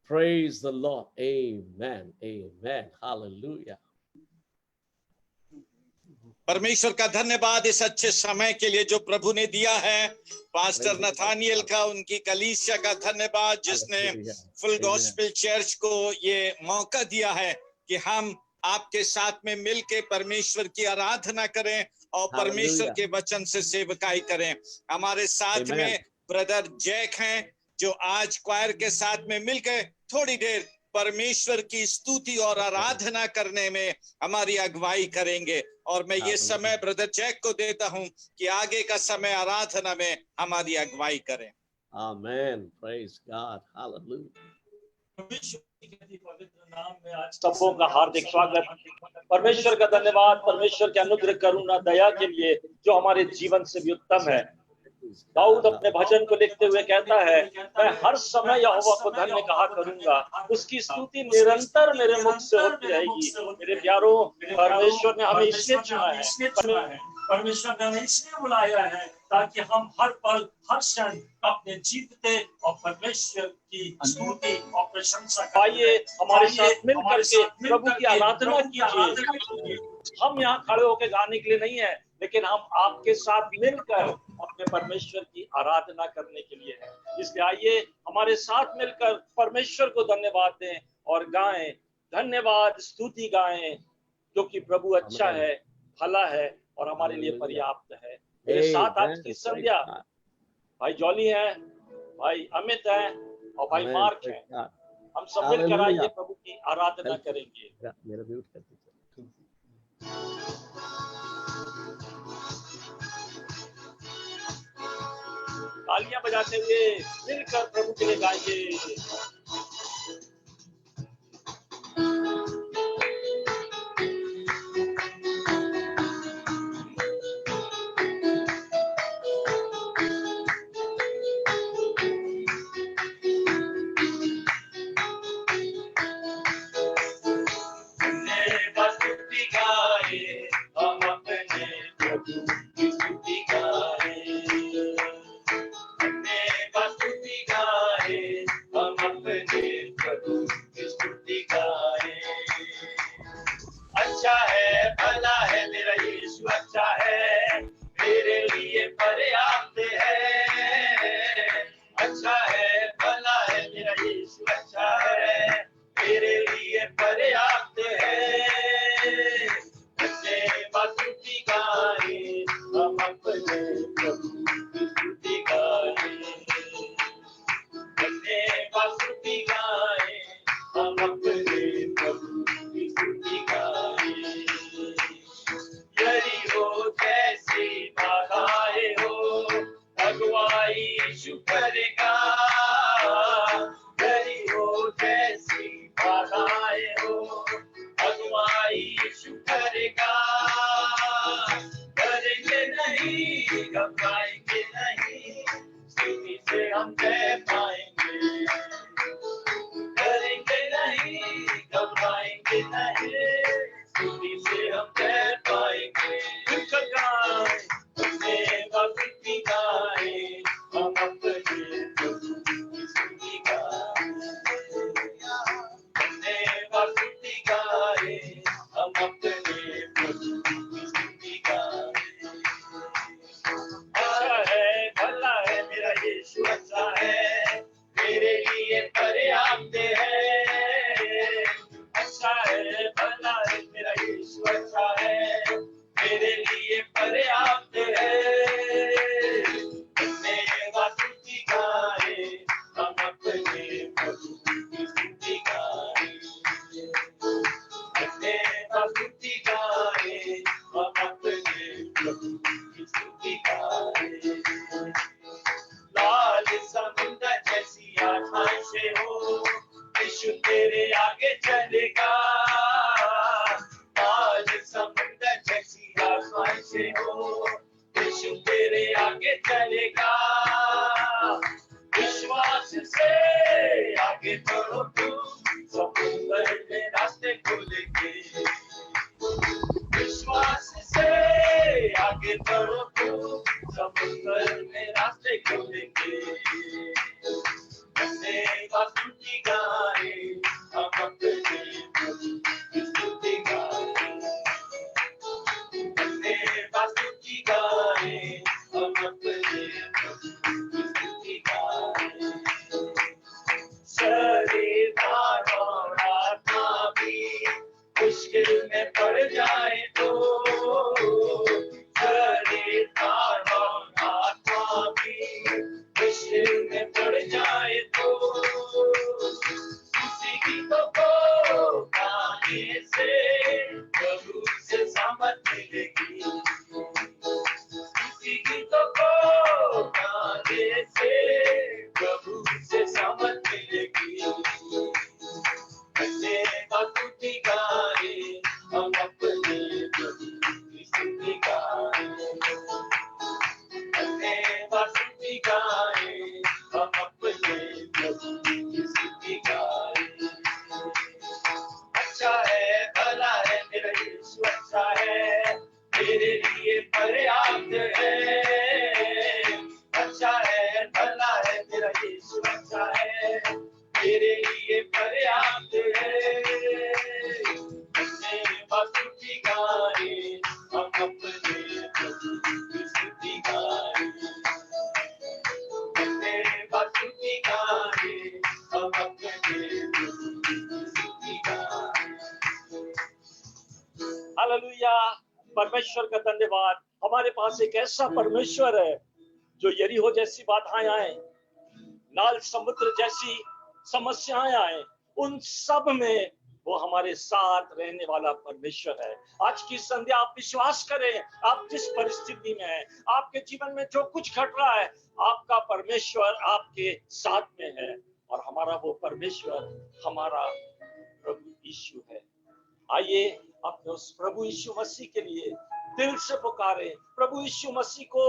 Praise the Lord. Amen. Amen. Hallelujah. परमेश्वर का धन्यवाद इस अच्छे समय के लिए जो प्रभु ने दिया है। पास्टर नथानियल का, उनकी कलीसिया का धन्यवाद जिसने फुल गॉस्पेल चर्च को ये मौका दिया है कि हम आपके साथ में मिलके परमेश्वर की आराधना करें और परमेश्वर के वचन से सेवकाई करें। हमारे साथ में ब्रदर जैक हैं जो आज क्वायर के साथ में मिलकर थोड़ी देर परमेश्वर की स्तुति और आराधना करने में हमारी अगुवाई करेंगे। और मैं ये समय ब्रदर जैक को देता हूं कि आगे का समय आराधना में हमारी अगुवाई करें। आमेन। Praise God. हालेलुया। परमेश्वर के पवित्र नाम में आज सबों का हार्दिक स्वागत। परमेश्वर का धन्यवाद, परमेश्वर के अनुग्रह, करुणा, दया के लिए जो हमारे जीवन से भी उत्तम है। दाऊद अपने भजन को लिखते हुए कहता है, मैं हर समय यहोवा को धन्य कहा करूंगा, उसकी स्तुति निरंतर मेरे मुख से होती रहेगी। मेरे प्यारों, परमेश्वर ने हमें इसलिए चुना है, परमेश्वर ने हमें इसलिए बुलाया है ताकि हम हर पल हर क्षण अपने जीवते और परमेश्वर की स्तुति और प्रशंसा करें। आइए हमारे साथ मिलकर के प्रभु की आराधना कीजिए। हम यहाँ खड़े होकर गाने के लिए नहीं है, लेकिन हम आपके साथ मिलकर अपने परमेश्वर की आराधना करने के लिए है। इसलिए आइए हमारे साथ मिलकर परमेश्वर को धन्यवाद दें और गाएं, धन्यवाद स्तुति गाएं, क्योंकि प्रभु अच्छा है, भला है और हमारे लिए पर्याप्त है। मेरे साथ आज की संध्या भाई जॉली है, भाई अमित है और भाई मार्क है। हम सब मिलकर आइए प्रभु की आराधना करेंगे। मेरा म्यूट कर दीजिए। तालियां बजाते हुए मिलकर प्रभु के लिए गाइए। हालेलुया, परमेश्वर का धन्यवाद। हमारे पास एक ऐसा परमेश्वर है जो यरीहो जैसी बाधाएं आए, लाल समुद्र जैसी समस्याएं आए, उन सब में वो हमारे साथ रहने वाला परमेश्वर है। आज की संध्या आप विश्वास करें, आप जिस परिस्थिति में हैं, आपके जीवन में जो कुछ घट रहा है, आपका परमेश्वर आपके साथ में है और हमारा वो परमेश्वर हमारा प्रभु यीशु है। आइए अपने उस प्रभु यीशु मसीह के लिए दिल से पुकारें, प्रभु यीशु मसीह को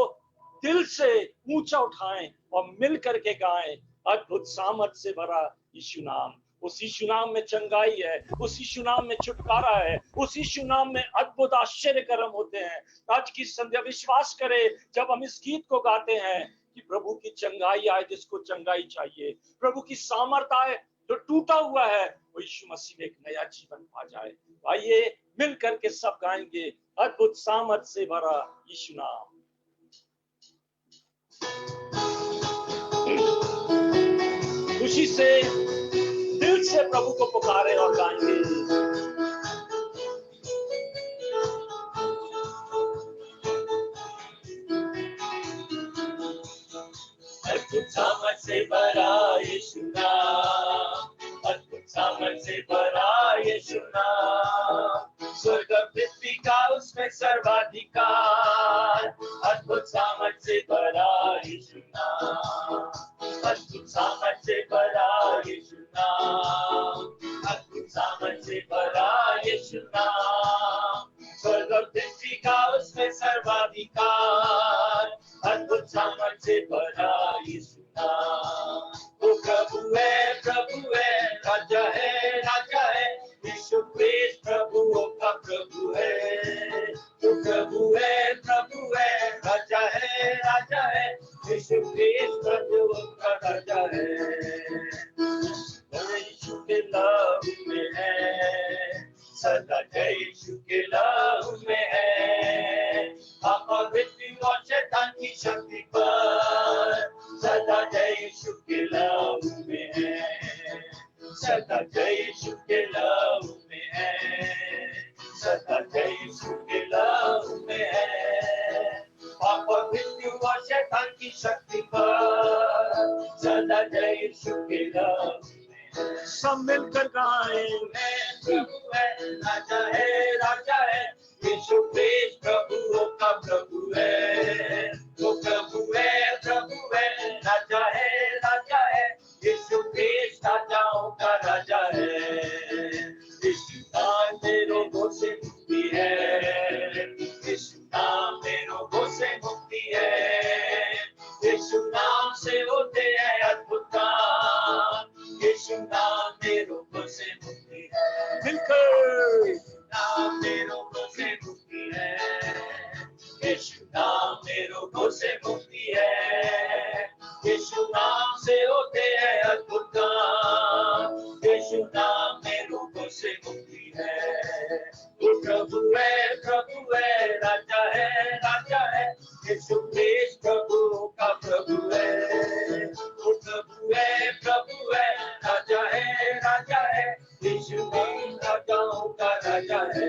दिल से ऊंचा उठाएं और मिल करके गाएं, अद्भुत सामर्थ से भरा यीशु नाम। उस यीशु नाम में चंगाई है, उस यीशु नाम में छुटकारा है, उस यीशु नाम में अद्भुत आश्चर्य कर्म होते हैं। आज की संध्या विश्वास करें, जब हम इस गीत को गाते हैं कि प्रभु की चंगाई आए जिसको चंगाई चाहिए, प्रभु की सामर्थ आए जो टूटा हुआ है वो यीशु मसीह में एक नया जीवन पा जाए। आइए मिल करके सब गाएंगे, अद्भुत सामर्थ से भरा यीशु नाम। खुशी से दिल से प्रभु को पुकारे और गाएंगे। अद्भुत सामर्थ से भरा यीशु नाम, अद्भुत सामर्थ से भरा यीशु नाम, स्वर्ग पृथ्वी का उसमें सर्वाधिकार। अद्भुत सामर्थ से भरा यीशु नाम, अद्भुत सामर्थ से भरा यीशु नाम, अद्भुत सामर्थ से भरा यीशु नाम, स्वर्ग पृथ्वी का उसमें सर्वाधिकार। अद्भुत सामर्थ से भरा यीशु नाम। वो प्रभु है, राजा है, राजा है, यीशु क्रिस्ट प्रभुओं का प्रभु है। वो प्रभु है, राजा है, राजा है, यीशु क्रिस्ट प्रभुओं का राजा है। यीशु के लहू में है, सदा जय यीशु के लहू में है। पापा मृत्यु और शैतान की शक्ति पर सदा जय यीशु के लहू में है, सदा जय यीशु के लहू में है, सदा जय यीशु के लहू में है। पापा मृत्यु और शैतान की शक्ति पर सदा जय यीशु के लहू में है। सब मिलकर गाएं, प्रभु है, राजा है, राजा है, यीशु क्रिस्ट प्रभुओं का प्रभु है। वो प्रभु है, राजा है, राजा है, यीशु क्रिस्ट राजाओं का राजा है। यीशु नाम में रोगों से मुक्ति है, यीशु नाम में रोगों से मुक्ति है, यीशु नाम से होते हैं अद्भुत काम, यीशु नाम में रोगों से मुक्ति है। मिलकर नाम में रोगों से मुक्ति है, यीशु नाम में रोगों से मुक्ति है, यीशु नाम से होते हैं अद्भुत काम, यीशु नाम में रोगों से मुक्ति है। वो प्रभु है, राजा है, राजा है, यीशु क्रिस्ट प्रभु का प्रभु है। वो प्रभु है, राजा है, राजा है, यीशु क्रिस्ट राजाओं का राजा है।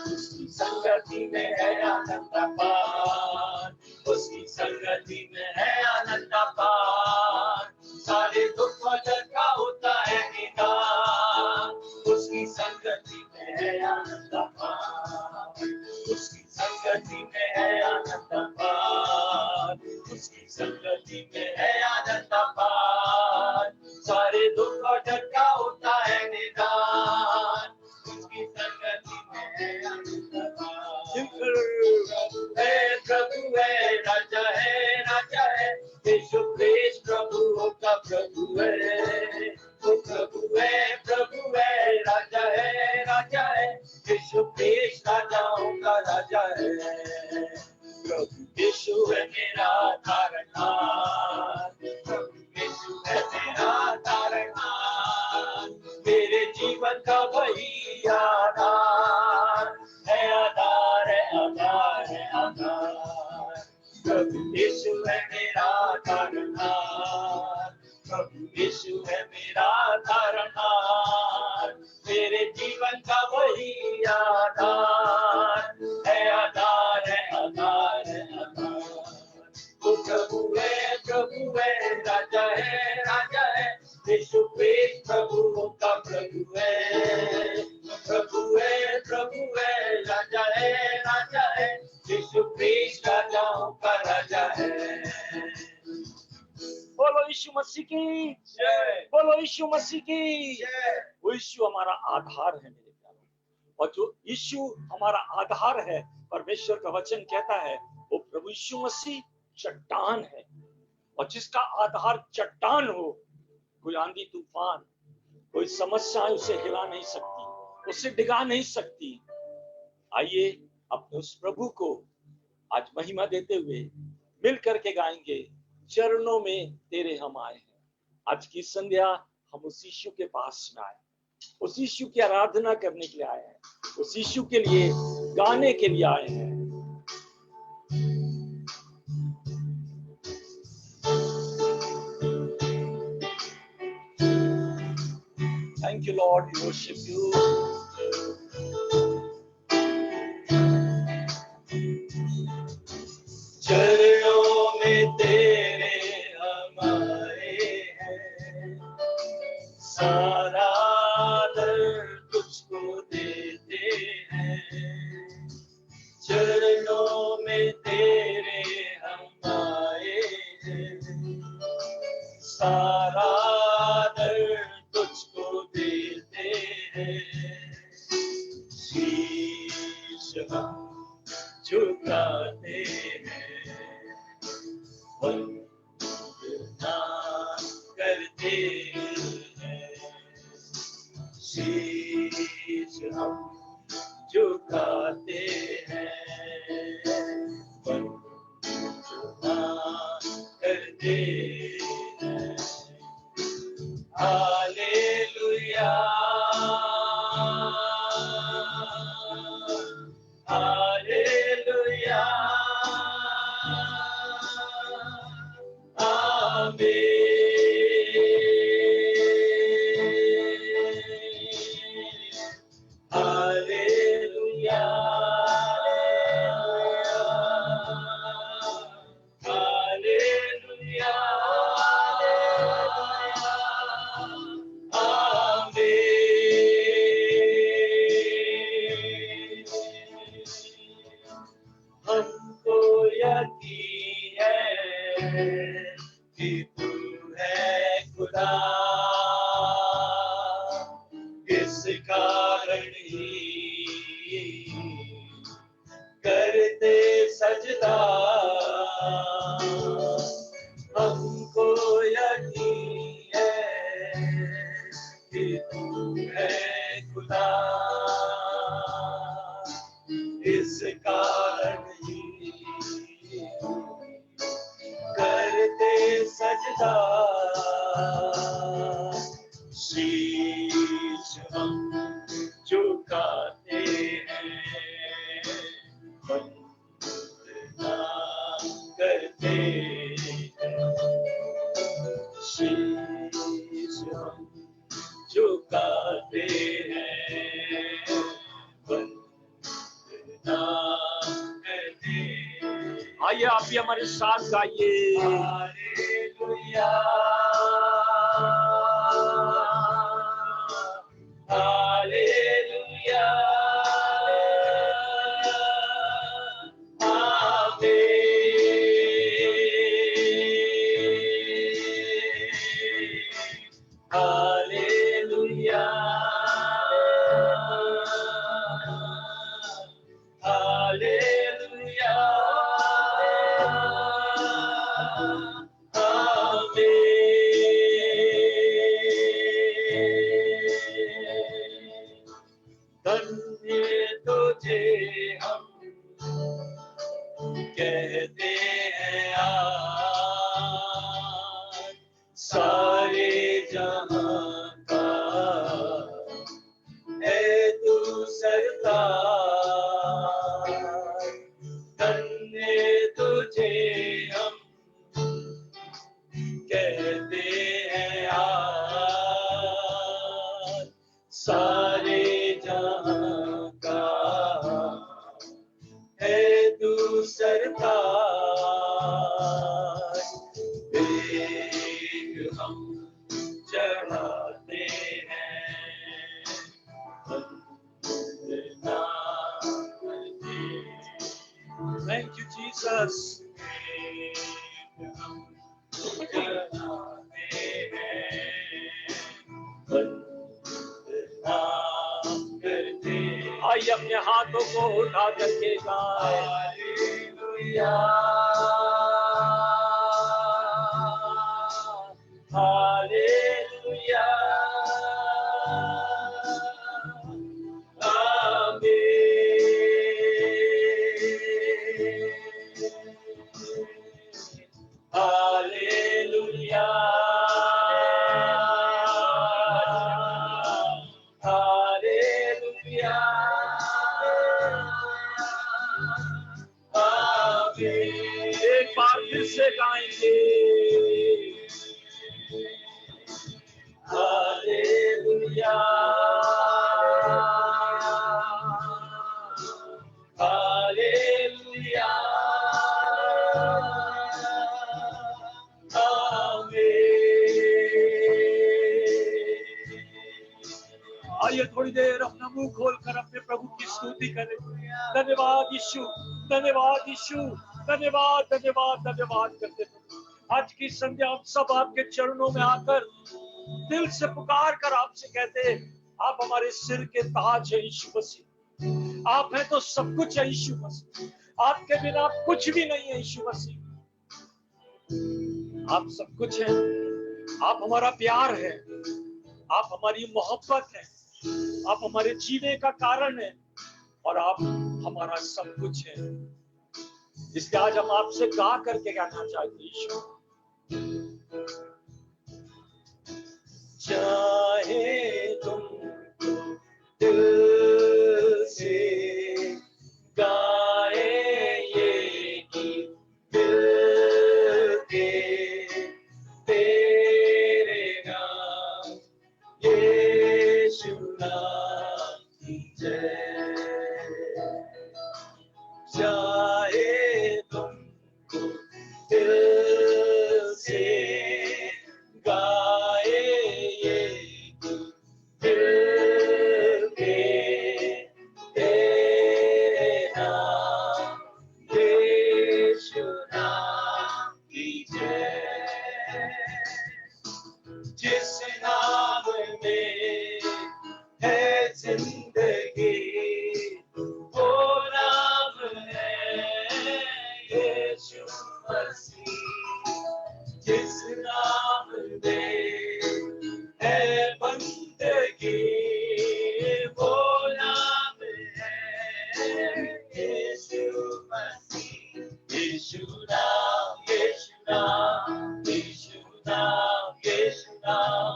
उसकी संगति में है आनंद पान, उसकी संगति में है आनंद पान, सारे दुख का होता है निदान। उसकी संगति में है आनंद पान, उसकी संगति में है आनंद पान, उसकी संगति में है आनंद पान, सारे दुख का होता है निदान। उसकी संगति में है आनंद पान। प्रभु है, राजा है, राजा है, यीशु क्रिस्ट प्रभुओं का प्रभु है। वो प्रभु है, राजा है, राजा है, यीशु क्रिस्ट राजाओं का राजा है। प्रभु यीशु है मेरा तारनहार, प्रभु यीशु है मेरा तारनहार, है मेरा तारणहार, मेरे जीवन का वही आधार है, आधार है, आधार है, आधार। वो प्रभु है, राजा है, राजा है, यीशु क्रिस्ट प्रभु का प्रभु है, प्रभु है, प्रभु है, राजा है, राजा है, यीशु क्रिस्ट राजाओं का राजा है। बोलो यीशु मसीह की जय, बोलो यीशु मसीह की जय। वो यीशु हमारा आधार है मेरे प्यारों, और जो यीशु हमारा आधार है, परमेश्वर का वचन कहता है वो प्रभु यीशु मसीह चट्टान है, और जिसका आधार चट्टान हो, कोई आंधी तूफान, कोई समस्या उसे हिला नहीं सकती, उसे डिगा नहीं सकती। आइए अपने उस प्रभु को आज महिमा देते हुए मिल करके गाएंगे, चरणों में तेरे हम आए हैं। आज की संध्या हम उस यीशु के पास में आए, उस यीशु की आराधना करने के लिए आए हैं, उस यीशु के लिए गाने के लिए आए हैं। Thank you, Lord. We worship you. चरणों में तेरे हम आए हैं, सारा दर्द तुझको देते हैं। चरणों में तेरे हम आए हैं, सारा दर्द तुझको देते हैं। शीश हम झुकाते हैं, वंदना करते हैं। शीश हम झुकाते हैं, वंदना करते हैं। हालेलुया, हालेलुया, आमीन। हालेलुया, हालेलुया, हमको यकीन है कि तू है खुदा, इस कारण ही करते सजदा। हमको यकीन है कि तू है खुदा, इस कारण ही करते सजदा। शीश हम झुकाते हैं, वंदना करते हैं। शीश हम झुकाते हैं, वंदना करते हैं। आइए आप भी हमारे साथ गाइए। हालेलुया, हालेलुया, आमीन। हालेलुया, हालेलुया, धन्य तुझे हम कहते हैं आज, सारे जहां का है तू सरदार। धन्य तुझे हम कहते हैं आज, आइए अपने हाथों को उठा करके गाएं। हालेलुया, हालेलुया, हालेलुया, हालेलुया, एक बार फिर से गाएंगे। हालेलुया, हालेलुया, आइए थोड़ी देर अपना मुंह खोलकर अपने प्रभु की स्तुति करें। धन्यवाद यीशु, धन्यवाद यीशु, धन्यवाद धन्यवाद धन्यवाद करते हैं। आज की संध्या हम सब आपके चरणों में आकर दिल से पुकार कर आपसे कहते हैं, आप हमारे सिर के ताज है यीशु मसीह। आप हैं तो सब कुछ है यीशु मसीह, आपके बिना कुछ भी नहीं है यीशु मसीह। आप सब कुछ है, आप हमारा प्यार है, आप हमारी मोहब्बत है, आप हमारे जीने का कारण है और आप हमारा सब कुछ है। इसलिए आज हम आपसे गा करके कहना चाहते हैं यीशु, चाहे तुम दिल से गाए ये गीत दिल के तेरे नाम यीशु नाम की जय। चाहे तुमको दिल से गाए ये गीत दिल के तेरे नाम यीशु नाम की जय। जिस नाम में है जिंदगी वो नाम है यीशु मसीह। जिस नाम में है बंदगी वो नाम है यीशु मसीह। यीशु नाम, यीशु नाम, यीशु नाम, यीशु नाम,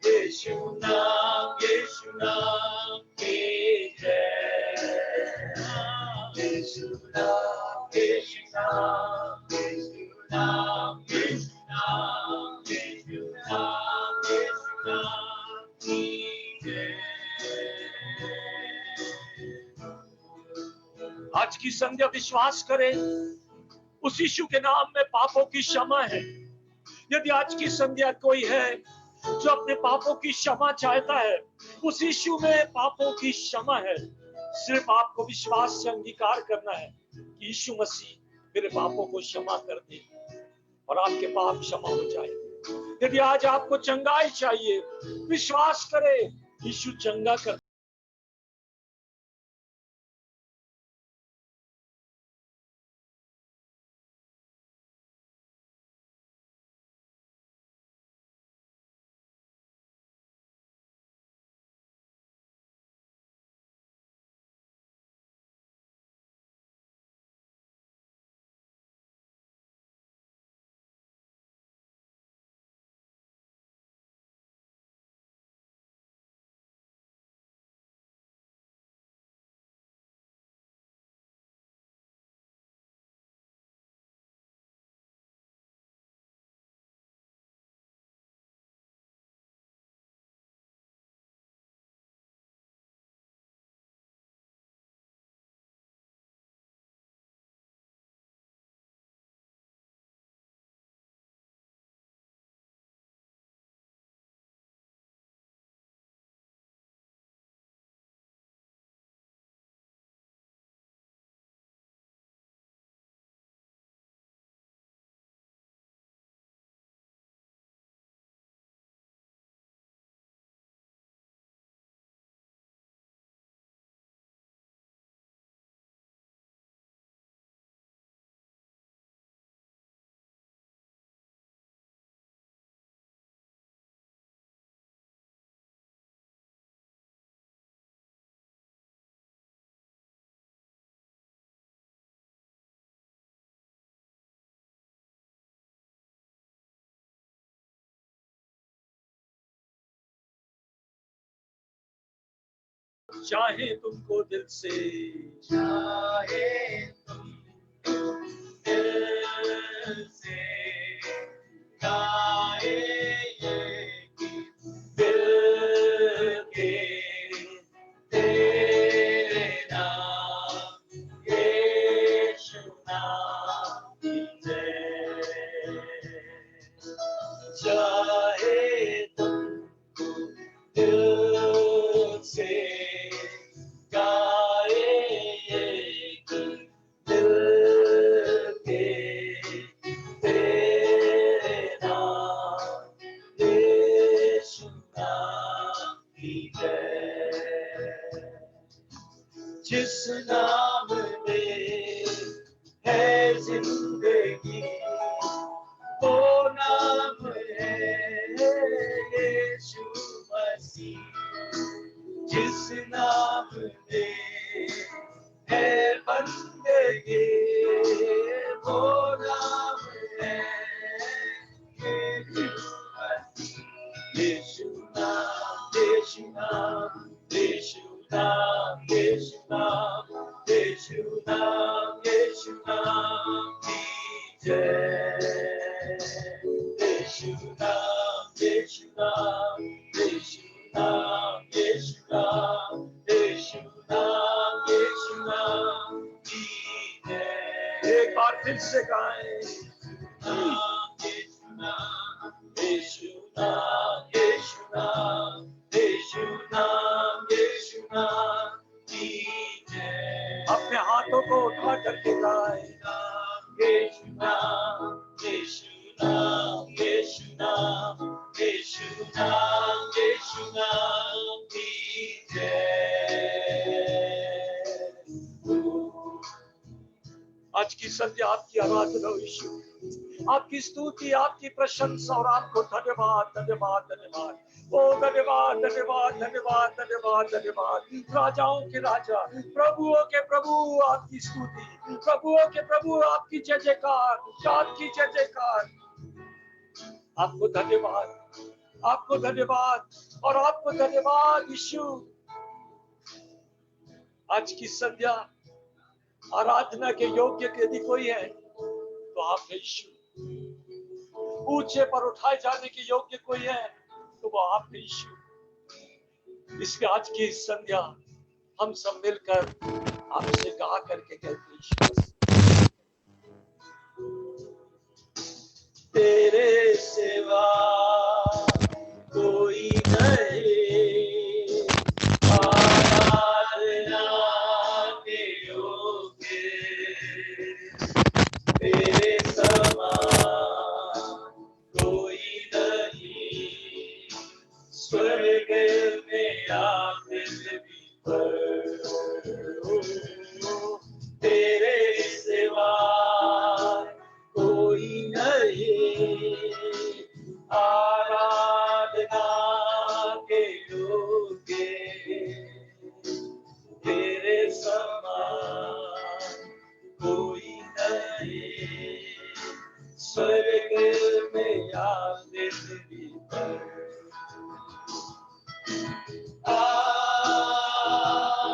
यीशु नाम, यीशु नाम की जय। यीशु नाम, यीशु नाम, यीशु नाम, यीशु नाम, यीशु नाम, यीशु नाम की जय। आज की संध्या विश्वास करें, उस यीशु के नाम में पापों की क्षमा है। यदि आज की संध्या कोई है जो अपने पापों की क्षमा चाहता है, उस यीशु में पापों की क्षमा है। सिर्फ आपको विश्वास से अंगीकार करना है कि यीशु मसीह मेरे पापों को क्षमा कर दे और आपके पाप क्षमा हो जाए। यदि आज आपको चंगाई चाहिए, विश्वास करें, यीशु चंगा कर चाहे तुमको दिल से, चाहे तुमको दिल से गाए ये गीत, दिल के तेरे नाम यीशु नाम की जय। चाहे तुमको दिल से गाए ये गीत, दिल के तेरे नाम यीशु नाम की जय। जिस नाम में है जिंदगी, वो नाम है यीशु मसीह। जिस नाम में है बंदगी, वो नाम है यीशु मसीह। यीशु नाम, यीशु नाम, यीशु नाम, यीशु नाम, यीशु नाम, यीशु नाम की जय। यीशु नाम, यीशु नाम, यीशु नाम, यीशु नाम, यीशु नाम, यीशु नाम की जय। एक बार फिर से गाएं, यीशु नाम, यीशु नाम, यीशु नाम, यीशु नाम, यीशु नाम की जय। अपने हाथों को उठा करके गाएं, यीशु नाम, यीशु नाम, यीशु नाम, यीशु नाम, यीशु नाम की जय। आज की संध्या आपकी आराधना हो यीशु, आपकी स्तुति, आपकी प्रशंसा और आपको धन्यवाद, धन्यवाद, धन्यवाद। ओ धन्यवाद, धन्यवाद, धन्यवाद, धन्यवाद, धन्यवाद। राजाओं के राजा, प्रभुओं के प्रभु आपकी स्तुति, प्रभुओं के प्रभु आपकी जय जयकार, आपकी जय जयकार। आपको धन्यवाद, आपको धन्यवाद और आपको धन्यवाद यीशु। आज की संध्या आराधना के योग्य यदि कोई है तो आप यीशु। ऊंचे पर उठाए जाने के योग्य कोई है तो वो आप यीशु। इसलिए आज की संध्या हम सब मिलकर आपसे गा करके कहते यीशु, तेरे सिवा कोई नहीं, आराधना के योग्य तेरे समान कोई नहीं। स्वर्ग में या पृथ्वी पर तेरे सिवा कोई नहीं, आराधना के योग्य तेरे समान कोई नहीं। स्वर्ग में या पृथ्वी पर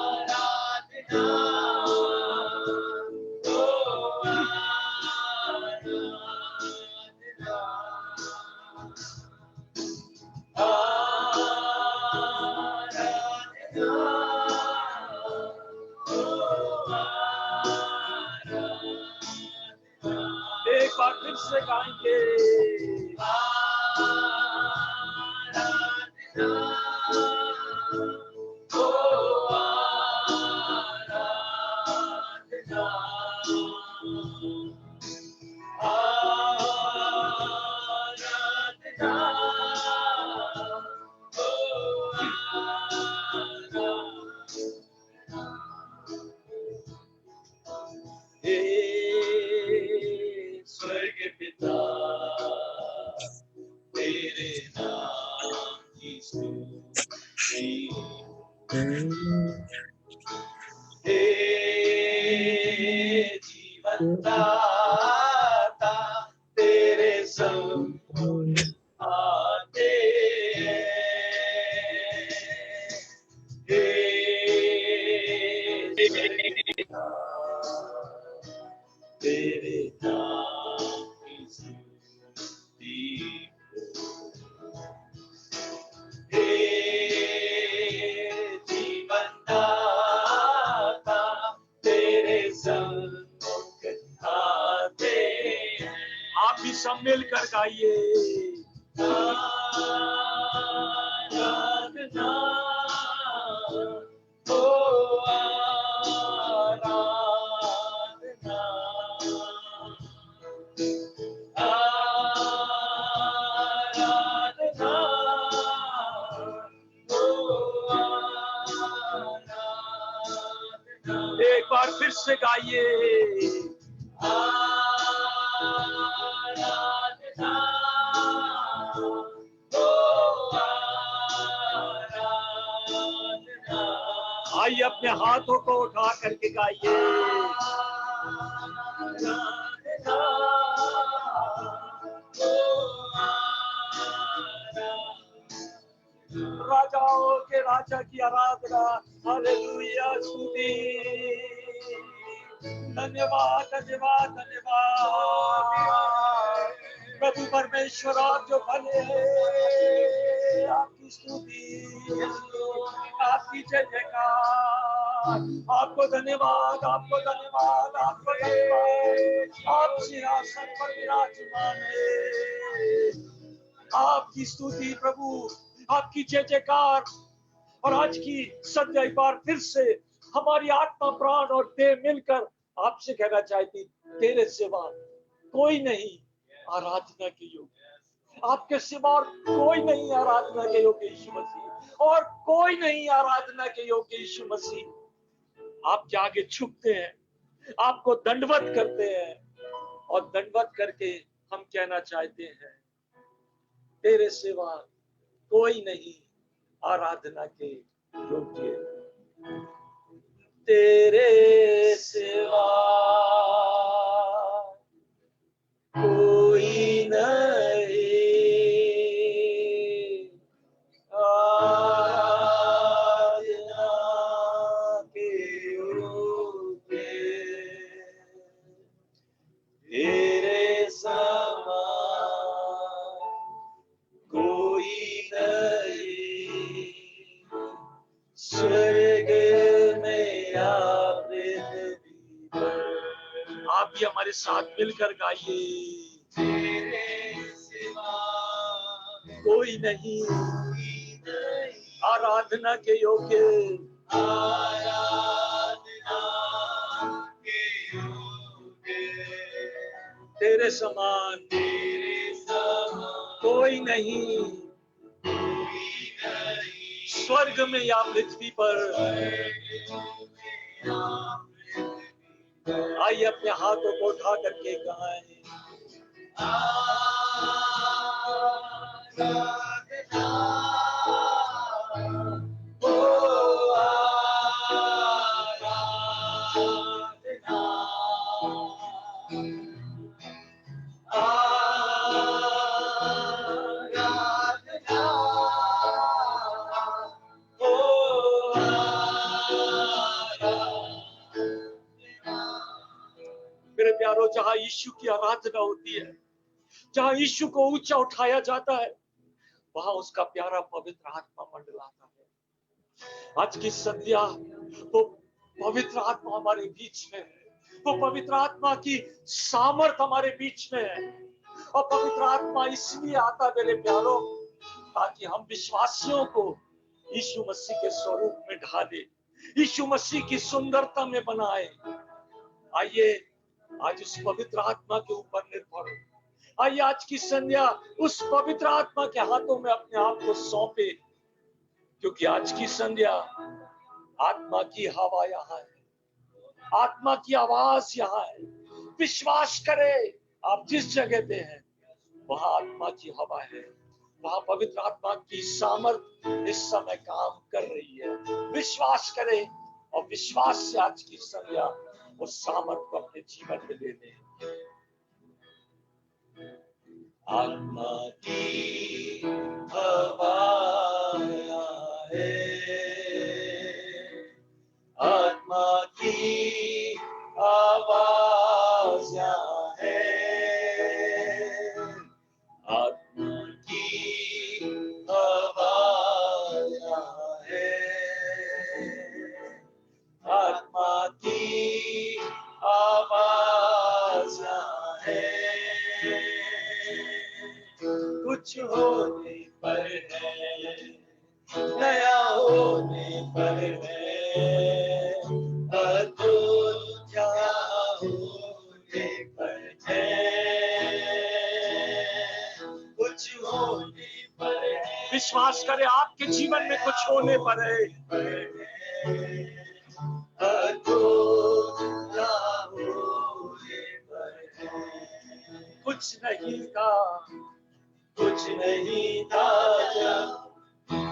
आराधना, ओ आराधना, आराधना, ओ आराधना। एक बार फिर से गाएंगे, आराधना, ओ आराधना, आराधना, ओ आराधना। हे स्वर्ग पिता, तेरे नाम की स्तुति। हे जीवन दाता, तेरे संग आते हैं। हे सब मिलकर गाइए। आराधना, ओ आराधना, आराधना, ओ आराधना। एक बार फिर से गाइए। आराधना, ओ आराधना। आइए अपने हाथों को उठा करके गाइए। आराधना, ओ आराधना। राजाओं के राजा की आराधना। हालेलुया, स्तुति। धन्यवाद, धन्यवाद, धन्यवाद। प्रभु परमेश्वर आप जो भले हैं, आपकी स्तुति, आपकी जय जयकार। आपको धन्यवाद, आपको धन्यवाद, आपको धन्यवाद। आप सिंहासन पर विराजमान है। आपकी स्तुति प्रभु, आपकी जय जयकार। और आज की संध्या एक बार फिर से हमारी आत्मा, प्राण और देह मिलकर आपसे कहना चाहती, तेरे सिवा कोई नहीं आराधना के योग्य। आपके सिवा और कोई नहीं आराधना के योग्य यीशु मसीह, और कोई नहीं आराधना के योग्य यीशु मसीह। आपके आगे झुकते हैं, आपको दंडवत करते हैं, और दंडवत करके हम कहना चाहते हैं, तेरे सिवा कोई नहीं आराधना के योग्य। तेरे सिवा कोई नहीं आराधना के योग्य। तेरे समान कोई नहीं, स्वर्ग में या पृथ्वी पर। आप भी हमारे साथ मिलकर गाइए। तेरे सिवा कोई नहीं आराधना के योग्य। आराधना के योग्य। तेरे समान कोई नहीं, स्वर्ग में या पृथ्वी पर। आइए अपने हाथों को उठा करके गाएं। आराधना, ओ आराधना, आराधना, ओ आराधना। मेरे प्यारों, जहां यीशु की आराधना होती है, जहां यीशु को ऊंचा उठाया जाता है, वहां उसका प्यारा पवित्र आत्मा मंडलाता है। आज की संध्या वो पवित्र आत्मा हमारे बीच में है, वो पवित्र आत्मा की सामर्थ हमारे बीच में है। और पवित्र आत्मा इसलिए आता मेरे प्यारों, ताकि हम विश्वासियों को यीशु मसीह के स्वरूप में ढाले, यीशु मसीह की सुंदरता में बनाए। आइए आज उस पवित्र आत्मा के ऊपर निर्भर हो। आइए आज की संध्या उस पवित्र आत्मा के हाथों में अपने आप को सौंपे, क्योंकि आज की संध्या आत्मा की हवा यहाँ है, आत्मा की आवाज यहाँ है। विश्वास करें, आप जिस जगह पे हैं वहां आत्मा की हवा है, वहां पवित्र आत्मा की सामर्थ इस समय काम कर रही है। विश्वास करें और विश्वास से आज की संध्या उस सामर्थ को अपने जीवन में ले लें। आत्मा की हवा है, आत्मा की आवाज यहाँ है, आत्मा की आवाज यहाँ है, आत्मा की आवाज यहाँ है, होने पर है, अद्भुत क्या होने पर है, कुछ होने पर है। विश्वास करें आपके जीवन में कुछ होने पर है, अद्भुत क्या होने पर है। कुछ नहीं था, कुछ नहीं था जब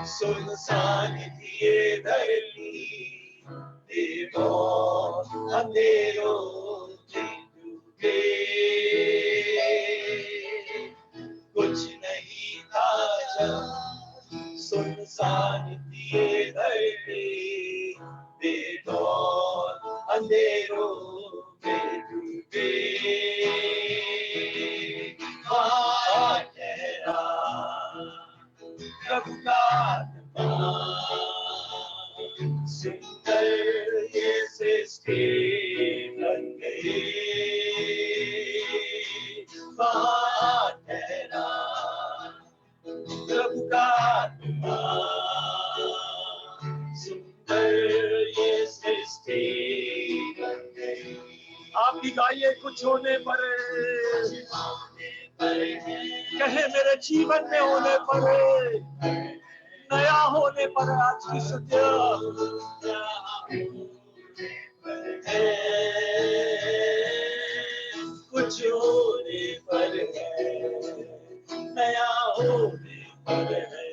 सुनसान थी ये धरती, देवों अंधेरों में डूबे। कुछ नहीं था जब सुनसान थी ये धरती, देवों अंधेरों में डूबे। वहाँ ठहरा प्रभु का आत्मा, सुंदर ये सृष्टि बन गई। वहाँ ठहरा प्रभु का आत्मा, सुंदर ये सृष्टि बन गई। आप भी गाइए कुछ होने पर, कहे मेरे जीवन में होने पर, नया होने पर आज की संध्या। कुछ होने पर है, नया होने पर है,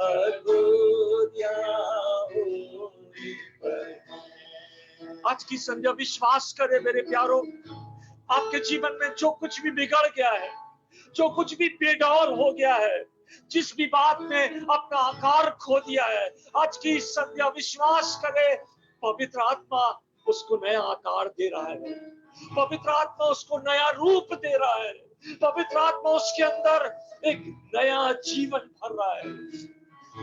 अद्भुत होने पर है। आज की संध्या विश्वास करे मेरे प्यारों, आपके जीवन में जो कुछ भी बिगड़ गया है, जो कुछ भी बेडौल हो गया है, जिस भी बात ने अपना आकार खो दिया है, आज की संध्या विश्वास करे पवित्र आत्मा उसको नया आकार दे रहा है, पवित्र आत्मा उसको नया रूप दे रहा है, पवित्र आत्मा उसके अंदर एक नया जीवन भर रहा है।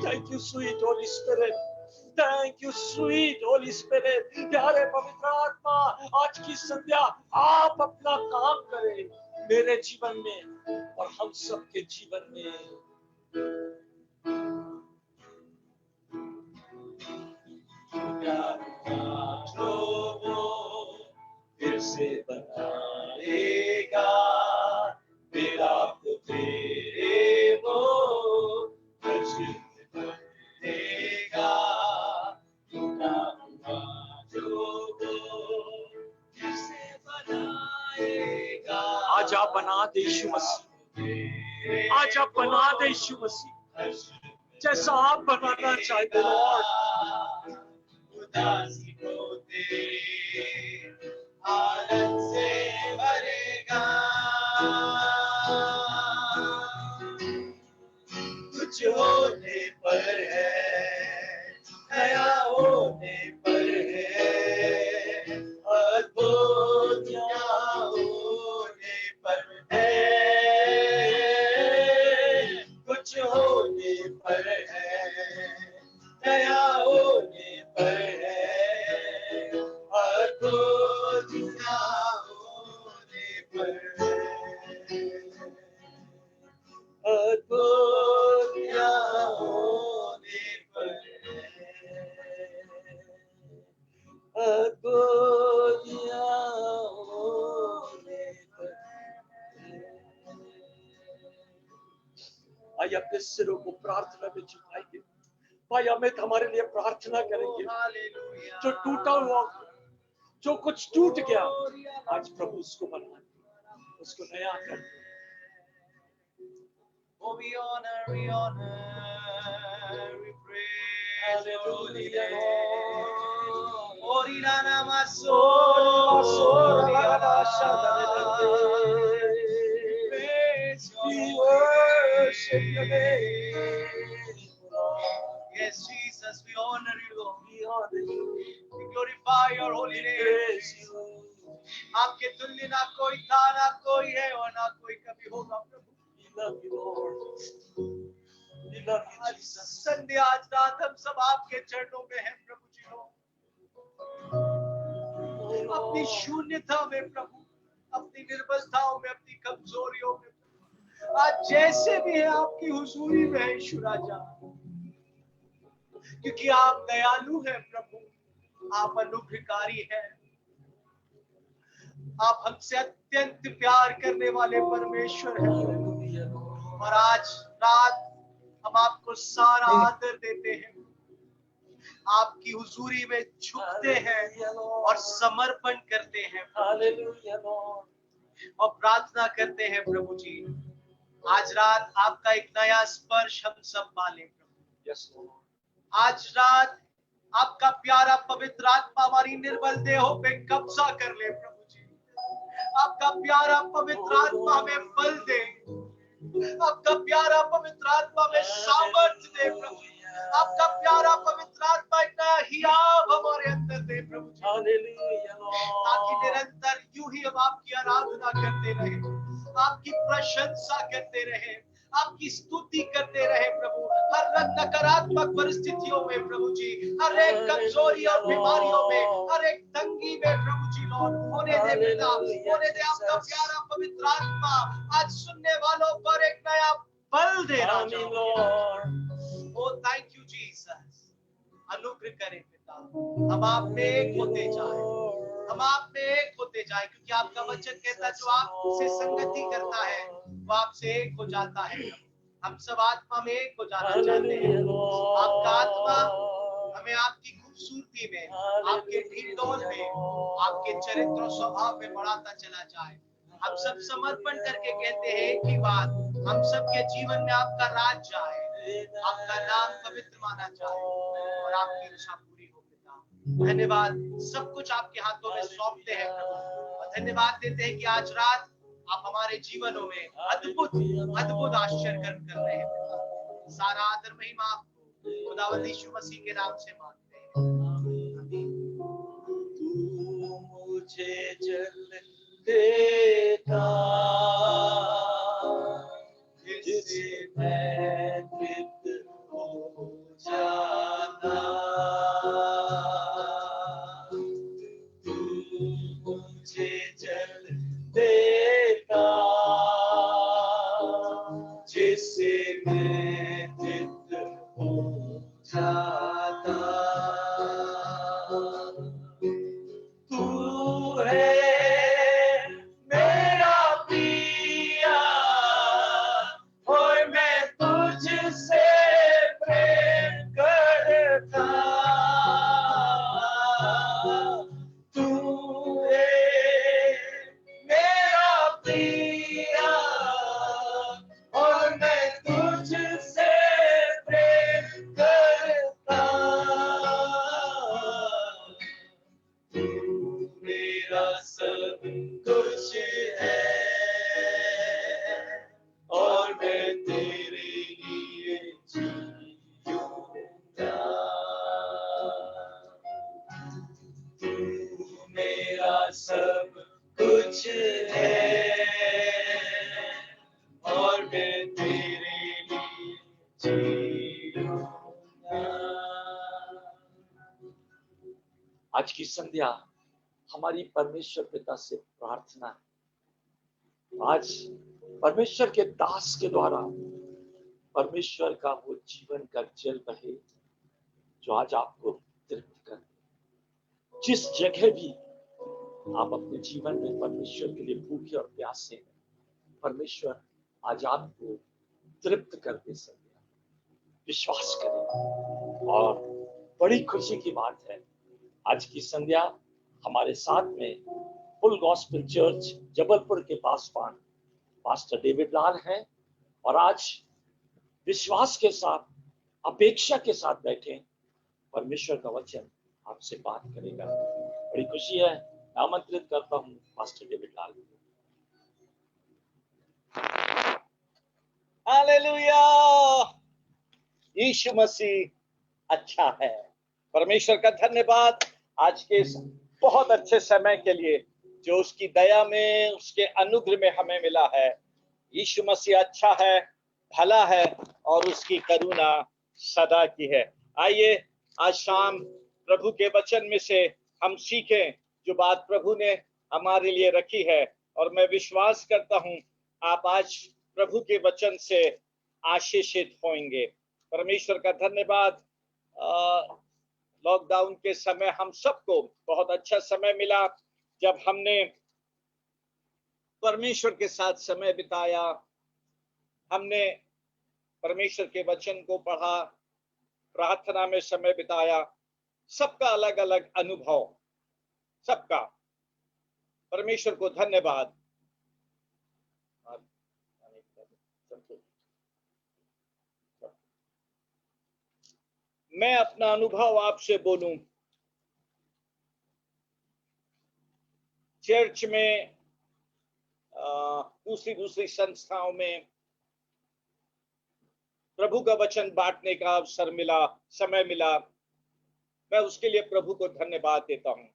Thank you sweet Holi spirit, thank you sweet Holi spirit. प्यारे पवित्र आत्मा, आज की संध्या आप अपना काम करें मेरे जीवन में और हम सबके जीवन में। फिर से बनाएगा मेरा तो तेरे वो देगा, फिर से बनाएगा। आज आप बना दे यीशु मसीह, आज आप बना दे यीशु मसीह, जैसा आप बनाना चाहते लॉर्ड। उदासी को तेरे आनंद से भरेगा, कुछ होने पर है, नया होने पर है, अद्भुत होने पर है, कुछ होने पर है, नया होने पर है, अद्भुत होने पर है, अद्भुत होने पर है, अद्भुत होने पर है। आइए अपने सिरों को प्रार्थना में झुकाएंगे। भाई अमित हमारे लिए प्रार्थना करेंगे। जो टूटा हुआ, जो कुछ टूट गया, आज प्रभु उसको बना दे, उसको नया कर दे। Oh, we honor, we praise your holy name. Orinana We worship your name. Yes, Jesus, we honor you, Lord. We honor you. We glorify your holy We name. praise you. आपके तुल्य ना कोई था, ना कोई है और ना कोई कभी होगा प्रभु। We love you, Lord. We love you, आज Jesus. संध्या, आज रात हम सब आपके चरणों में हैं प्रभु जी। हो अपनी शून्यता में प्रभु, अपनी निर्बलताओं में, अपनी कमजोरियों में, आज जैसे भी है आपकी हुजूरी में है यीशु राजा। क्योंकि आप दयालु हैं प्रभु, आप अनुग्रहकारी हैं, आप हमसे अत्यंत प्यार करने वाले परमेश्वर हैं प्रभु। और आज रात हम आपको सारा आदर देते हैं, आपकी हुजूरी में झुकते हैं और समर्पण करते हैं और प्रार्थना करते हैं प्रभु जी, आज रात आपका एक नया स्पर्श हम सब पालें प्रभु। आज रात आपका प्यारा पवित्र आत्मा हमारी निर्बल देहों पे कब्जा कर ले प्रभु जी। आपका प्यारा पवित्र आत्मा हमें बल दे, आपका प्यारा पवित्र आत्मा में सामर्थ्य दे प्रभु। आपका प्यारा पवित्र आत्मा एक नया हियाव हमारे अंदर दे प्रभु जी, ताकि निरंतर यूं ही हम आपकी आराधना करते रहे, आपकी प्रशंसा करते रहे, आपकी स्तुति करते रहे प्रभु। हर नकारात्मक परिस्थितियों में प्रभु जी, हर एक कमजोरी और बीमारियों में, हर एक तंगी में प्रभु जी लॉर्ड होने दे पिता, होने दे आपका प्यारा पवित्र आत्मा आज सुनने वालों पर एक नया बल दे राजा। ओ थैंक यू जीसस, अनुग्रह करें पिता, हम आप में एक होते जाए, हम आप में एक होते जाए, क्योंकि आपका वचन कहता है जो आपसे संगति करता है वो आपसे एक हो जाता है। हम सब आत्मा में एक हो जाना चाहते हैं, आपका आत्मा हमें आपकी खूबसूरती में, आपके ढिंढोल में, आपके चरित्र और स्वभाव में बढ़ाता चला जाए। हम सब समर्पण करके कहते हैं एक ही बात, हम सबके जीवन में आपका राज जाए, आपका नाम पवित्र माना जाए और आपकी इच्छा पूरी हो पिता। धन्यवाद, सब कुछ आपके हाथों में सौंपते हैं प्रभु, और धन्यवाद देते हैं कि आज रात आप हमारे जीवनों में अद्भुत अद्भुत आश्चर्य कर रहे हैं पिता। सारा आदर महिमा आपको खुदावंद यीशु मसीह के नाम से मांगते हैं, आमीन। तू मुझे जल देता जिससे मैं तृप्त हो जाता, तू मुझे जल देता जिससे मैं तृप्त हो जाता। तू है मेरा पिया और मैं तुझसे प्रेम करता। तू है मेरा पिया और मैं तुझसे प्रेम करता। तू मेरा सब कुछ है और मैं तेरे लिए जीऊंगा। तू मेरा सब कुछ है और मैं तेरे लिए जीऊंगा। आज की संध्या हमारी परमेश्वर पिता से प्रार्थना है, आज परमेश्वर के दास के द्वारा परमेश्वर का वो जीवन का जल बहे जो आज आपको तृप्त कर। जिस जगह भी आप अपने जीवन में परमेश्वर के लिए भूखे और प्यासे हैं, परमेश्वर आज आपको तृप्त कर दे सकते। विश्वास करें, और बड़ी खुशी की बात है आज की संध्या हमारे साथ में फुल गॉस्पेल चर्च जबलपुर के पासवान पास्टर डेविड लाल हैं, और आज विश्वास के साथ, अपेक्षा के साथ बैठे परमेश्वर का वचन आपसे बात करेगा। बड़ी खुशी है, मैं आमंत्रित करता हूं पास्टर डेविड लाल। हालेलुया, यीशु मसीह अच्छा है। परमेश्वर का धन्यवाद आज के इस बहुत अच्छे समय के लिए जो उसकी दया में, उसके अनुग्रह में हमें मिला है। यीशु मसीह अच्छा है, भला है और उसकी करुणा सदा की है। आइए आज शाम प्रभु के वचन में से हम सीखें जो बात प्रभु ने हमारे लिए रखी है, और मैं विश्वास करता हूं आप आज प्रभु के वचन से आशीषित होंगे। परमेश्वर का धन्यवाद। लॉकडाउन के समय हम सबको बहुत अच्छा समय मिला जब हमने परमेश्वर के साथ समय बिताया, हमने परमेश्वर के वचन को पढ़ा, प्रार्थना में समय बिताया। सबका अलग अलग अनुभव, सबका परमेश्वर को धन्यवाद। मैं अपना अनुभव आपसे बोलूं, चर्च में, दूसरी संस्थाओं में प्रभु का वचन बांटने का अवसर मिला, समय मिला, मैं उसके लिए प्रभु को धन्यवाद देता हूं।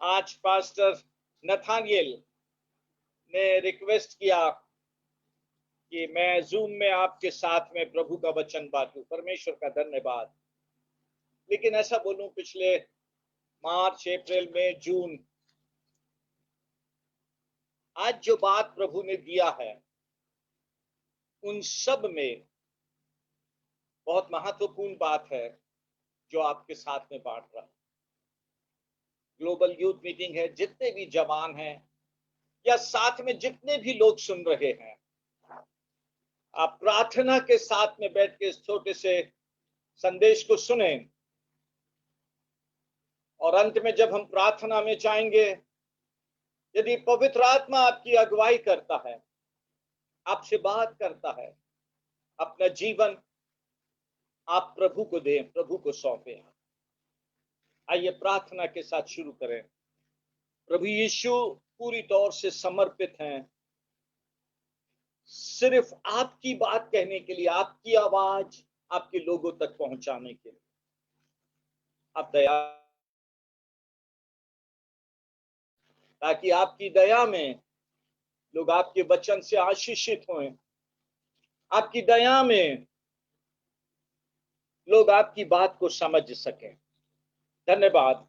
आज पास्टर नथानियल ने रिक्वेस्ट किया कि मैं जूम में आपके साथ में प्रभु का वचन बांटूं, परमेश्वर का धन्यवाद। लेकिन ऐसा बोलूं, पिछले मार्च, अप्रैल, मई, जून, आज जो बात प्रभु ने दिया है उन सब में बहुत महत्वपूर्ण बात है जो आपके साथ में बांट रहा है। ग्लोबल यूथ मीटिंग है, जितने भी जवान हैं या साथ में जितने भी लोग सुन रहे हैं, आप प्रार्थना के साथ में बैठ के इस छोटे से संदेश को सुने, और अंत में जब हम प्रार्थना में जाएंगे, यदि पवित्र आत्मा आपकी अगुवाई करता है, आपसे बात करता है, अपना जीवन आप प्रभु को दें, प्रभु को सौंपें। आइए प्रार्थना के साथ शुरू करें। प्रभु यीशु पूरी तौर से समर्पित हैं, सिर्फ आपकी बात कहने के लिए, आपकी आवाज आपके लोगों तक पहुंचाने के लिए। आप दया, ताकि आपकी दया में लोग आपके वचन से आशीषित हों, आपकी दया में लोग आपकी बात को समझ सकें। धन्यवाद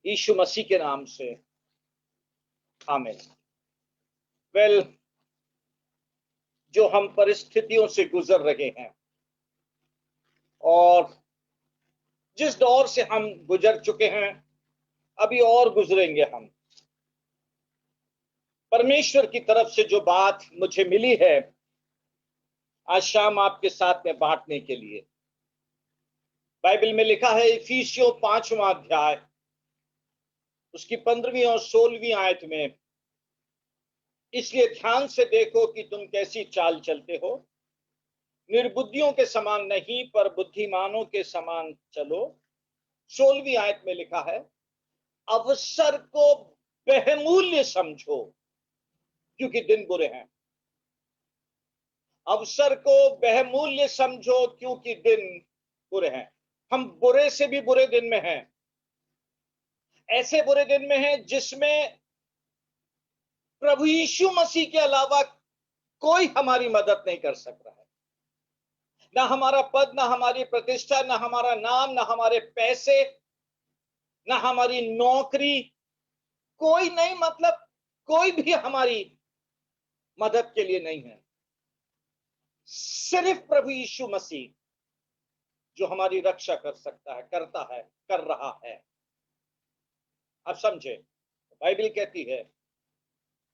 यीशु मसीह के नाम से, आमीन। वेल, जो हम परिस्थितियों से गुजर रहे हैं और जिस दौर से हम गुजर चुके हैं, अभी और गुजरेंगे हम, परमेश्वर की तरफ से जो बात मुझे मिली है आज शाम आपके साथ में बांटने के लिए, बाइबल में लिखा है इफिसियों 5वां अध्याय उसकी 15वीं और 16वीं आयत में, इसलिए ध्यान से देखो कि तुम कैसी चाल चलते हो, निर्बुद्धियों के समान नहीं पर बुद्धिमानों के समान चलो। 16वीं आयत में लिखा है अवसर को बहुमूल्य समझो क्योंकि दिन बुरे हैं। अवसर को बहुमूल्य समझो क्योंकि दिन बुरे हैं। हम बुरे से भी बुरे दिन में हैं, ऐसे बुरे दिन में हैं जिसमें प्रभु यीशु मसीह के अलावा कोई हमारी मदद नहीं कर सक रहा है। ना हमारा पद, ना हमारी प्रतिष्ठा, ना हमारा नाम, ना हमारे पैसे, ना हमारी नौकरी, कोई नहीं, मतलब कोई भी हमारी मदद के लिए नहीं है। सिर्फ प्रभु यीशु मसीह जो हमारी रक्षा कर सकता है, करता है, कर रहा है। आप समझे, बाइबल कहती है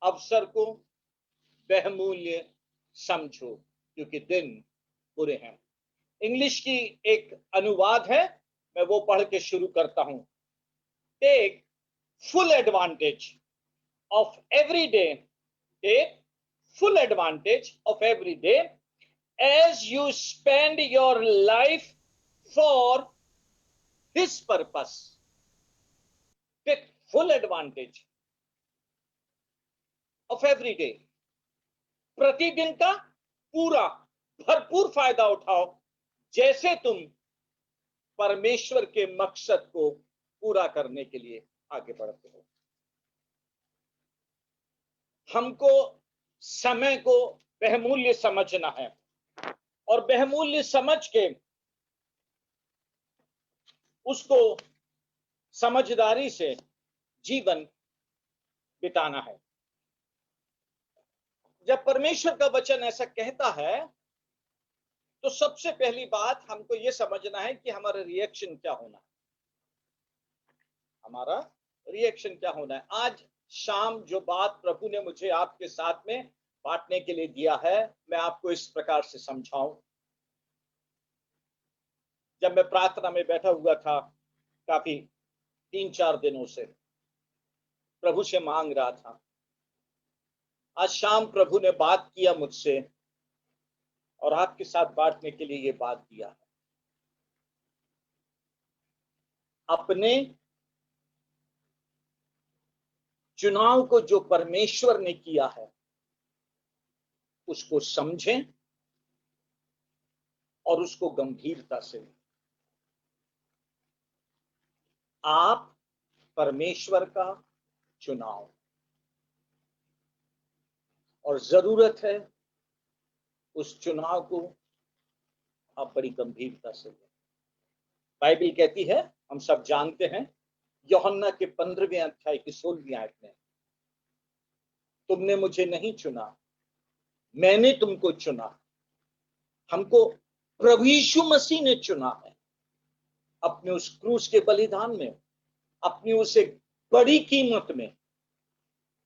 अवसर को बहुमूल्य समझो क्योंकि दिन बुरे हैं। इंग्लिश की एक अनुवाद है, मैं वो पढ़ के शुरू करता हूं। Take full advantage of every day, take full advantage of every day as you spend your life for his purpose. Take full advantage of every day. प्रतिदिन का पूरा भरपूर फायदा उठाओ जैसे तुम परमेश्वर के मकसद को पूरा करने के लिए आगे बढ़ते हो। हमको समय को बहुमूल्य समझना है और बहुमूल्य समझ के उसको समझदारी से जीवन बिताना है। जब परमेश्वर का वचन ऐसा कहता है तो सबसे पहली बात हमको ये समझना है कि हमारा रिएक्शन क्या होना है। हमारा रिएक्शन क्या होना है। आज शाम जो बात प्रभु ने मुझे आपके साथ में बांटने के लिए दिया है, मैं आपको इस प्रकार से समझाऊं। जब मैं प्रार्थना में बैठा हुआ था काफी 3-4 दिनों से, प्रभु से मांग रहा था, आज शाम प्रभु ने बात किया मुझसे और आपके साथ बांटने के लिए ये बात दिया है। अपने चुनाव को जो परमेश्वर ने किया है उसको समझें और उसको गंभीरता से लें। आप परमेश्वर का चुनाव, और जरूरत है उस चुनाव को आप बड़ी गंभीरता से लें। बाइबल कहती है, हम सब जानते हैं, यूहन्ना के 15वें अध्याय की 16वीं आयत में, तुमने मुझे नहीं चुना, मैंने तुमको चुना। हमको प्रभु यीशु मसीह ने चुना है अपने उस क्रूस के बलिदान में, अपनी उस एक बड़ी कीमत में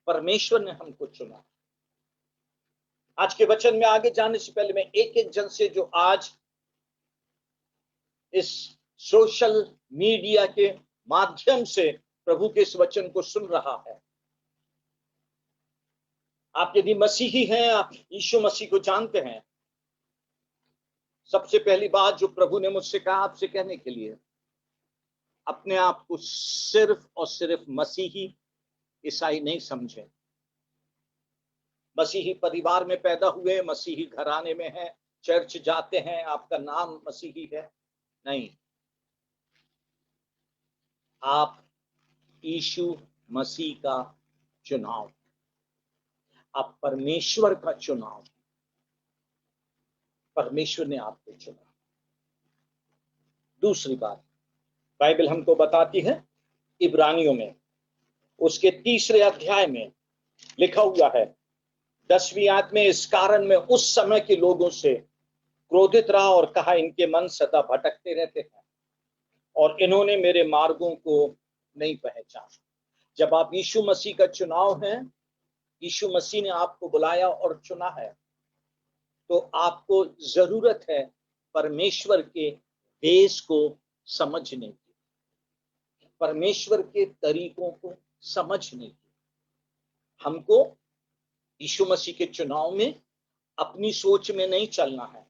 परमेश्वर ने हमको चुना। आज के वचन में आगे जाने से पहले मैं एक एक जन से जो आज इस सोशल मीडिया के माध्यम से प्रभु के इस वचन को सुन रहा है, आप यदि मसीही हैं, आप यीशु मसीह को जानते हैं, सबसे पहली बात जो प्रभु ने मुझसे कहा आपसे कहने के लिए, अपने आप को सिर्फ और सिर्फ मसीही ईसाई नहीं समझें। मसीही परिवार में पैदा हुए, मसीही घराने में हैं, चर्च जाते हैं, आपका नाम मसीही है, नहीं। आप यीशु मसीह का चुनाव, आप परमेश्वर का चुनाव, परमेश्वर ने आपको चुना। दूसरी बात, बाइबल हमको बताती है, इब्रानियों में उसके 3 अध्याय में लिखा हुआ है 10वीं आयत में, इस कारण में उस समय के लोगों से क्रोधित रहा और कहा, इनके मन सदा भटकते रहते हैं और इन्होंने मेरे मार्गों को नहीं पहचाना। जब आप यीशु मसीह का चुनाव है, यीशु मसीह ने आपको बुलाया और चुना है, तो आपको जरूरत है परमेश्वर के देश को समझने की, परमेश्वर के तरीकों को समझने की। हमको यीशु मसीह के चुनाव में अपनी सोच में नहीं चलना है,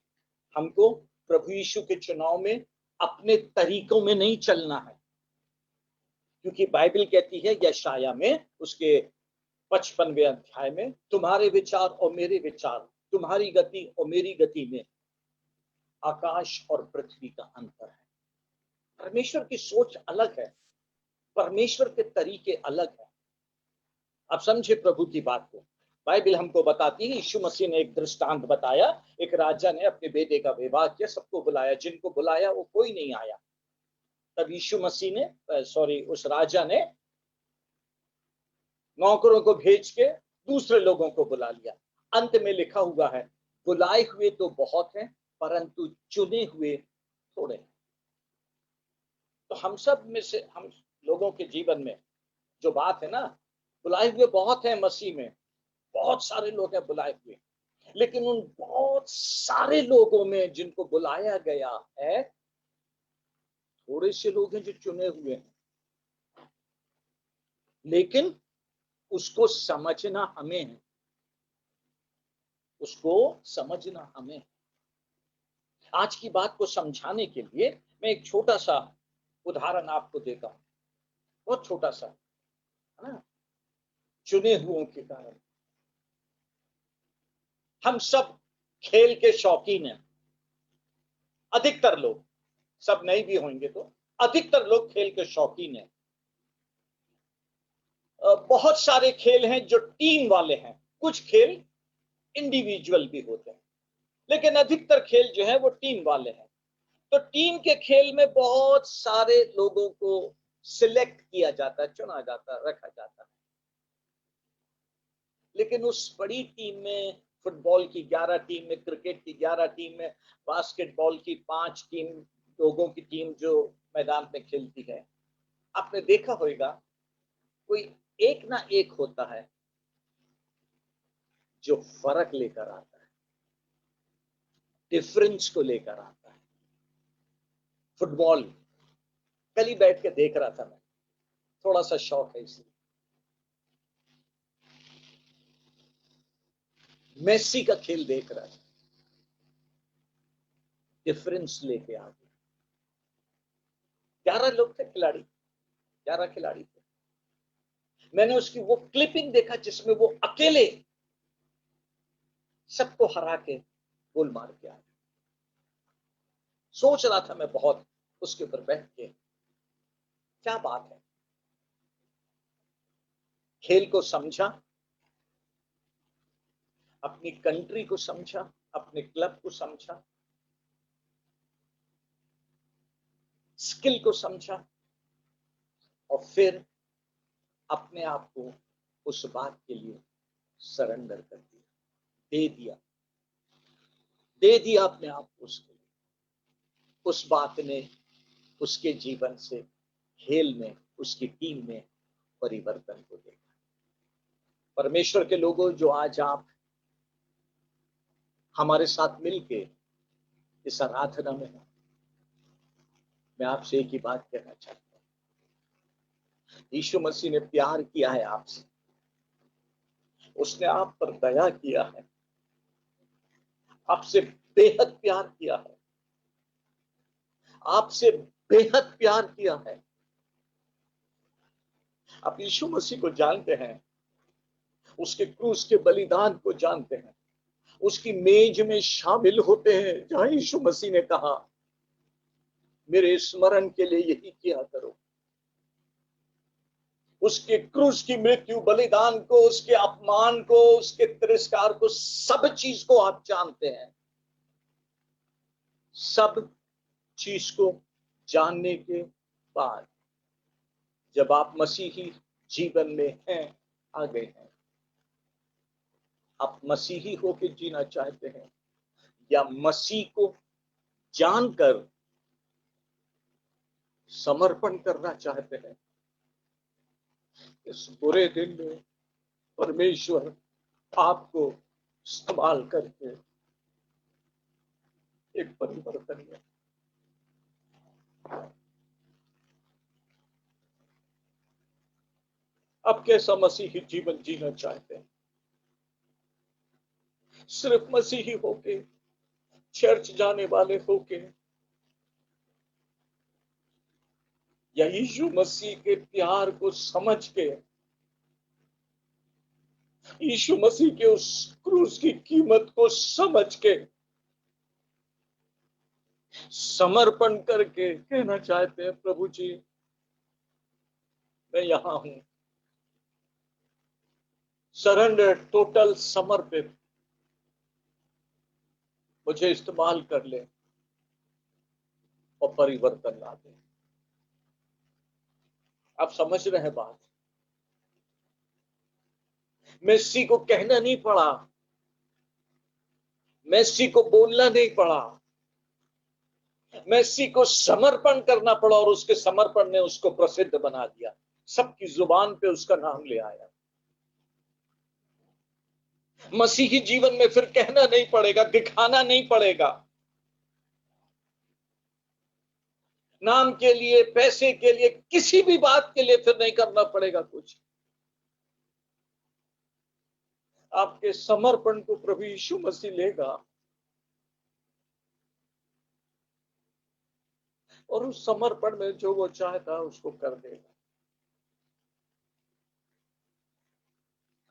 हमको प्रभु यीशु के चुनाव में अपने तरीकों में नहीं चलना है, क्योंकि बाइबल कहती है यशाया में उसके 55वें अध्याय में, तुम्हारे विचार और मेरे विचार, तुम्हारी गति और मेरी गति में आकाश और पृथ्वी का अंतर है। परमेश्वर की सोच अलग है, परमेश्वर के तरीके अलग है। आप समझे प्रभु की बात को। बाइबल हमको बताती है, यीशु मसीह ने एक दृष्टांत बताया, एक राजा ने अपने बेटे का विवाह किया, सबको बुलाया, जिनको बुलाया वो कोई नहीं आया। तब यीशु मसीह ने उस राजा ने नौकरों को भेज के दूसरे लोगों को बुला लिया। अंत में लिखा हुआ है, बुलाए हुए तो बहुत हैं परंतु चुने हुए थोड़े हैं। तो हम सब में से, हम लोगों के जीवन में जो बात है ना, बुलाए हुए बहुत हैं मसीह में, बहुत सारे लोग हैं बुलाए हुए, लेकिन उन बहुत सारे लोगों में जिनको बुलाया गया है, थोड़े से लोग हैं जो चुने हुए हैं। लेकिन उसको समझना हमें है, उसको समझना हमें है। आज की बात को समझाने के लिए मैं एक छोटा सा उदाहरण आपको देता हूं, बहुत छोटा सा, है ना। चुने हुओं के कारण हम सब खेल के शौकीन हैं, अधिकतर लोग, सब नहीं भी होंगे तो अधिकतर लोग खेल के शौकीन हैं। बहुत सारे खेल हैं जो टीम वाले हैं, कुछ खेल इंडिविजुअल भी होते हैं, लेकिन अधिकतर खेल जो है वो टीम वाले हैं। तो टीम के खेल में बहुत सारे लोगों को सिलेक्ट किया जाता है, चुना जाता है, रखा जाता है। लेकिन उस बड़ी टीम में फुटबॉल की 11 टीम में, क्रिकेट की 11 टीम में, बास्केटबॉल की 5 टीम, लोगों की टीम जो मैदान में खेलती है, आपने देखा होगा कोई एक ना एक होता है जो फर्क लेकर आता है, डिफरेंस को लेकर आता है। फुटबॉल कल ही बैठ के देख रहा था मैं, थोड़ा सा शौक है इसलिए। मेसी का खेल देख रहा था, डिफरेंस लेके आ गया। 11 लोग थे खिलाड़ी, 11 खिलाड़ी थे। मैंने उसकी वो क्लिपिंग देखा जिसमें वो अकेले सबको हरा के गोल मार के आया। सोच रहा था मैं बहुत उसके ऊपर बैठ के, क्या बात है। खेल को समझा, अपनी कंट्री को समझा, अपने क्लब को समझा, स्किल को समझा, और फिर अपने आप को उस बात के लिए सरेंडर कर दिया, दे दिया अपने आप को उसके लिए। उस बात ने उसके जीवन से, खेल में, उसकी टीम में परिवर्तन को देखा। परमेश्वर के लोगों, जो आज आप हमारे साथ मिलके इस आराधना में हो, मैं आपसे एक ही बात कहना चाहता हूं। यीशु मसीह ने प्यार किया है आपसे, उसने आप पर दया किया है, आपसे बेहद प्यार किया है, आपसे बेहद प्यार किया है। आप यीशु मसीह को जानते हैं, उसके क्रूस के बलिदान को जानते हैं, उसकी मेज में शामिल होते हैं जहां यीशु मसीह ने कहा, मेरे स्मरण के लिए यही किया करो। उसके क्रूस की मृत्यु, बलिदान को, उसके अपमान को, उसके तिरस्कार को, सब चीज को आप जानते हैं। सब चीज को जानने के बाद जब आप मसीही जीवन में हैं, आ गए हैं, आप मसीही होके जीना चाहते हैं या मसीह को जानकर समर्पण करना चाहते हैं, इस बुरे दिन में परमेश्वर आपको इस्तेमाल करके एक परिवर्तन में, आप कैसा मसीही जीवन जीना चाहते हैं? सिर्फ मसीही होके, चर्च जाने वाले होके, या यीशु मसीह के प्यार को समझ के, यीशु मसीह के उस क्रूस की कीमत को समझ के, समर्पण करके कहना चाहते हैं, प्रभु जी मैं यहां हूं, सरेंडर, टोटल समर्पित, मुझे इस्तेमाल कर ले और परिवर्तन ला दे। आप समझ रहे हैं बात? मेसी को कहना नहीं पड़ा, मेसी को बोलना नहीं पड़ा, मेसी को समर्पण करना पड़ा, और उसके समर्पण ने उसको प्रसिद्ध बना दिया, सबकी जुबान पे उसका नाम ले आया। मसीही जीवन में फिर कहना नहीं पड़ेगा, दिखाना नहीं पड़ेगा, नाम के लिए, पैसे के लिए, किसी भी बात के लिए फिर नहीं करना पड़ेगा कुछ। आपके समर्पण को प्रभु यीशु मसीह लेगा और उस समर्पण में जो वो चाहता है उसको कर देगा।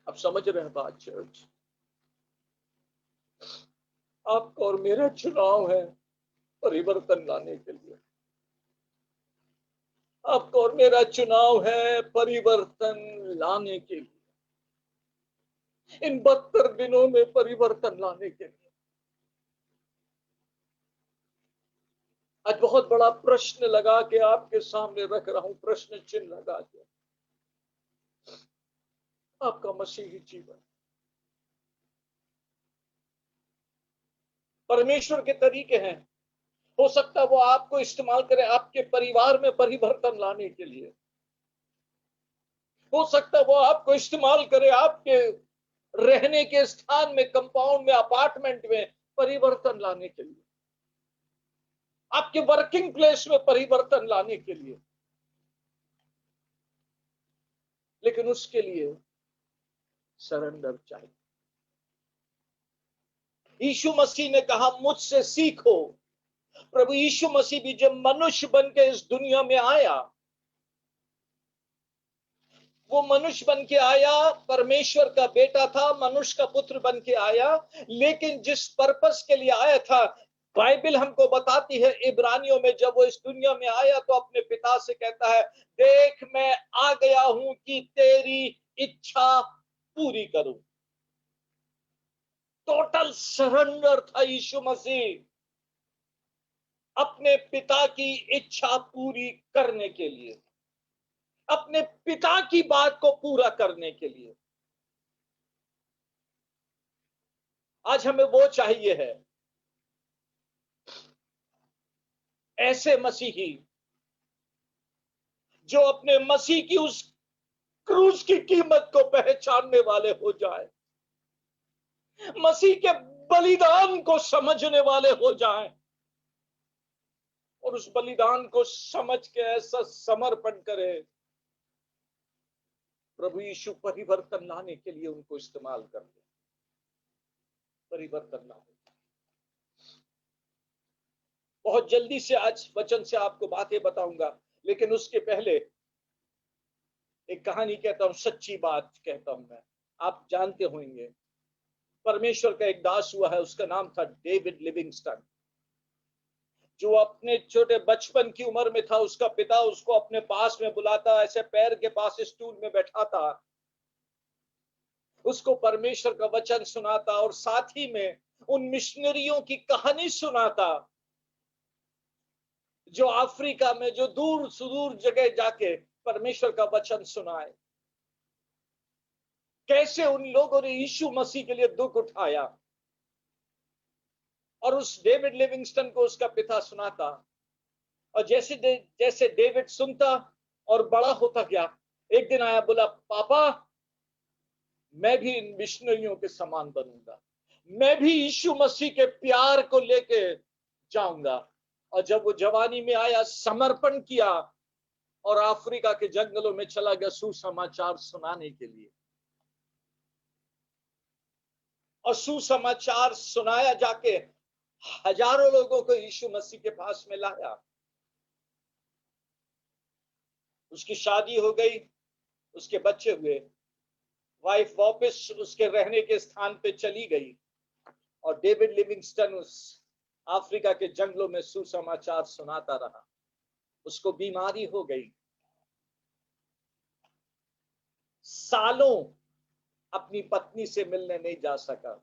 आप समझ रहे हैं बात चर्च? आपका और मेरा चुनाव है परिवर्तन लाने के लिए। आपका और मेरा चुनाव है परिवर्तन लाने के लिए, इन 72 दिनों में परिवर्तन लाने के लिए। आज बहुत बड़ा प्रश्न लगा के आपके सामने रख रहा हूं, प्रश्न चिन्ह लगा के। आपका मसीही जीवन, परमेश्वर के तरीके हैं। हो सकता है वो आपको इस्तेमाल करे आपके परिवार में परिवर्तन लाने के लिए। हो सकता है वो आपको इस्तेमाल करे आपके रहने के स्थान में, कंपाउंड में, अपार्टमेंट में परिवर्तन लाने के लिए, आपके वर्किंग प्लेस में परिवर्तन लाने के लिए। लेकिन उसके लिए सरेंडर चाहिए। यीशु मसीह ने कहा, मुझसे सीखो। प्रभु यीशु मसीह भी जब मनुष्य बन के इस दुनिया में आया, वो मनुष्य बन के आया, परमेश्वर का बेटा था, मनुष्य का पुत्र बन के आया। लेकिन जिस पर्पस के लिए आया था, बाइबल हमको बताती है इब्रानियों में, जब वो इस दुनिया में आया तो अपने पिता से कहता है, देख मैं आ गया हूं कि तेरी इच्छा पूरी करूं। टोटल सरेंडर था यीशु मसीह अपने पिता की इच्छा पूरी करने के लिए, अपने पिता की बात को पूरा करने के लिए। आज हमें वो चाहिए है, ऐसे मसीही जो अपने मसीह की उस क्रूस की कीमत को पहचानने वाले हो जाए, मसीह के बलिदान को समझने वाले हो जाएं, और उस बलिदान को समझ के ऐसा समर्पण करे, प्रभु यीशु परिवर्तन लाने के लिए उनको इस्तेमाल कर दे। परिवर्तन लाने, बहुत जल्दी से आज वचन से आपको बातें बताऊंगा, लेकिन उसके पहले एक कहानी कहता हूं, सच्ची बात कहता हूं मैं। आप जानते होंगे, परमेश्वर का एक दास हुआ है, उसका नाम था डेविड लिविंगस्टन, जो अपने छोटे बचपन की उम्र में था। उसका पिता उसको अपने पास में बुलाता, ऐसे पैर के पास स्टूल में बैठाता, उसको परमेश्वर का वचन सुनाता और साथ ही में उन मिशनरियों की कहानी सुनाता जो अफ्रीका में, जो दूर सुदूर जगह जाके परमेश्वर का वचन सुनाए। कैसे उन लोगों ने यीशु मसीह के लिए दुख उठाया, और उस डेविड लिविंगस्टन को उसका पिता सुनाता। और जैसे जैसे डेविड सुनता और बड़ा होता गया, एक दिन आया, बोला, पापा मैं भी इन मिशनरियों के समान बनूंगा, मैं भी यीशु मसीह के प्यार को लेके जाऊंगा। और जब वो जवानी में आया, समर्पण किया और अफ्रीका के जंगलों में चला गया सुसमाचार सुनाने के लिए। और सुसमाचार सुनाया, जाके हजारों लोगों को यीशु मसीह के पास में लाया। उसकी शादी हो गई, उसके बच्चे हुए, वाइफ वापस उसके रहने के स्थान पे चली गई, और डेविड लिविंगस्टन उस अफ्रीका के जंगलों में सुसमाचार सुनाता रहा। उसको बीमारी हो गई, सालों अपनी पत्नी से मिलने नहीं जा सका।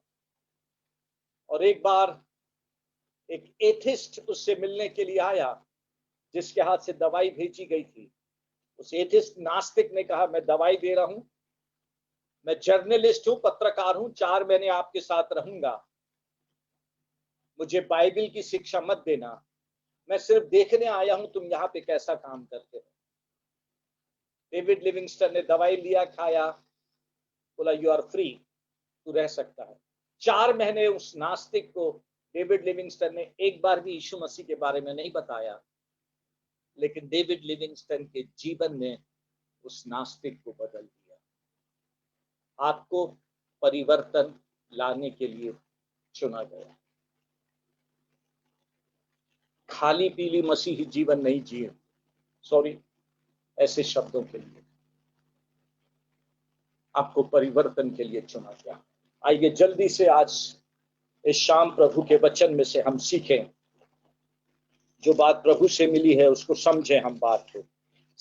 और एक बार एक एथिस्ट उससे मिलने के लिए आया, जिसके हाथ से दवाई भेजी गई थी। उस एथिस्ट नास्तिक ने कहा, मैं दवाई दे रहा हूं, मैं जर्नलिस्ट हूं, पत्रकार हूं, 4 महीने आपके साथ रहूंगा, मुझे बाइबल की शिक्षा मत देना, मैं सिर्फ देखने आया हूं तुम यहां पे कैसा काम करते हो। डेविड लिविंगस्टन ने दवाई लिया, खाया, बोला यू आर फ्री, तू रह सकता है। 4 महीने उस नास्तिक को डेविड लिविंगस्टन ने एक बार भी यीशु मसीह के बारे में नहीं बताया, लेकिन डेविड लिविंगस्टन के जीवन ने उस नास्तिक को बदल दिया। आपको परिवर्तन लाने के लिए चुना गया। खाली पीली मसीही जीवन नहीं जिए, सॉरी, ऐसे शब्दों के लिए आपको परिवर्तन के लिए चुना गया। आइए जल्दी से आज इस शाम प्रभु के वचन में से हम सीखें, जो बात प्रभु से मिली है उसको समझें हम बात को।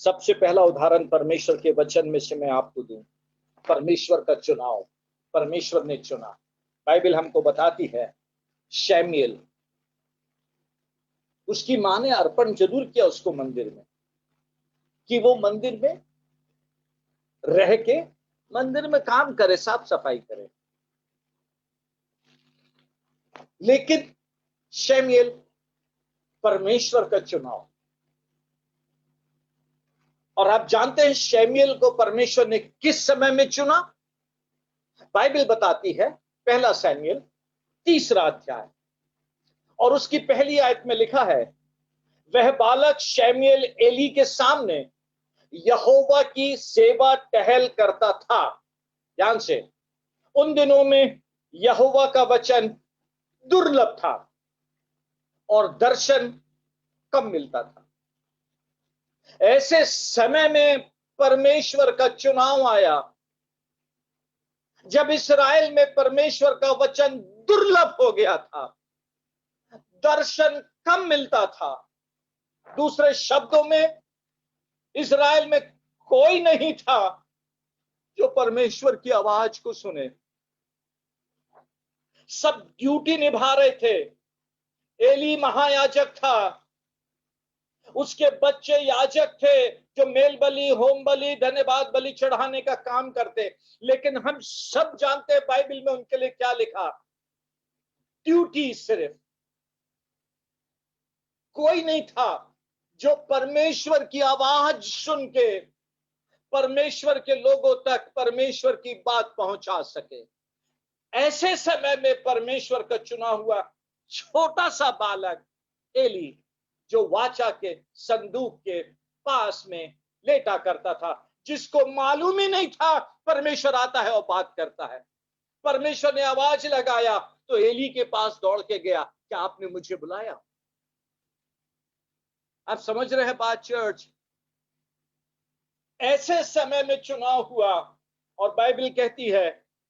सबसे पहला उदाहरण परमेश्वर के वचन में से मैं आपको दूं, परमेश्वर का चुनाव। परमेश्वर ने चुना। बाइबल हमको बताती है, शैमुएल, उसकी मां ने अर्पण जरूर किया उसको मंदिर में, कि वो मंदिर में रह के मंदिर में काम करे, साफ सफाई करे। लेकिन शमूएल परमेश्वर का चुनाव। और आप जानते हैं शमूएल को परमेश्वर ने किस समय में चुना? बाइबल बताती है, पहला शमूएल 3 अध्याय और उसकी पहली आयत में लिखा है, वह बालक शमूएल एली के सामने यहोवा की सेवा टहल करता था। ध्यान से, उन दिनों में यहोवा का वचन दुर्लभ था और दर्शन कम मिलता था। ऐसे समय में परमेश्वर का चुनाव आया जब इस्राएल में परमेश्वर का वचन दुर्लभ हो गया था, दर्शन कम मिलता था। दूसरे शब्दों में, इस्राएल में कोई नहीं था जो परमेश्वर की आवाज को सुने। सब ड्यूटी निभा रहे थे। एली महायाजक था, उसके बच्चे याजक थे जो मेल बलि, होम बलि, धन्यवाद बलि चढ़ाने का काम करते। लेकिन हम सब जानते हैं बाइबल में उनके लिए क्या लिखा, ड्यूटी। सिर्फ कोई नहीं था जो परमेश्वर की आवाज सुन के परमेश्वर के लोगों तक परमेश्वर की बात पहुंचा सके। ऐसे समय में परमेश्वर का चुना हुआ छोटा सा बालक एली, जो वाचा के संदूक के पास में लेटा करता था, जिसको मालूम ही नहीं था परमेश्वर आता है और बात करता है। परमेश्वर ने आवाज लगाया तो एली के पास दौड़ के गया, क्या आपने मुझे बुलाया? आप समझ रहे हैं बात चर्च? ऐसे समय में चुनाव हुआ और बाइबल कहती है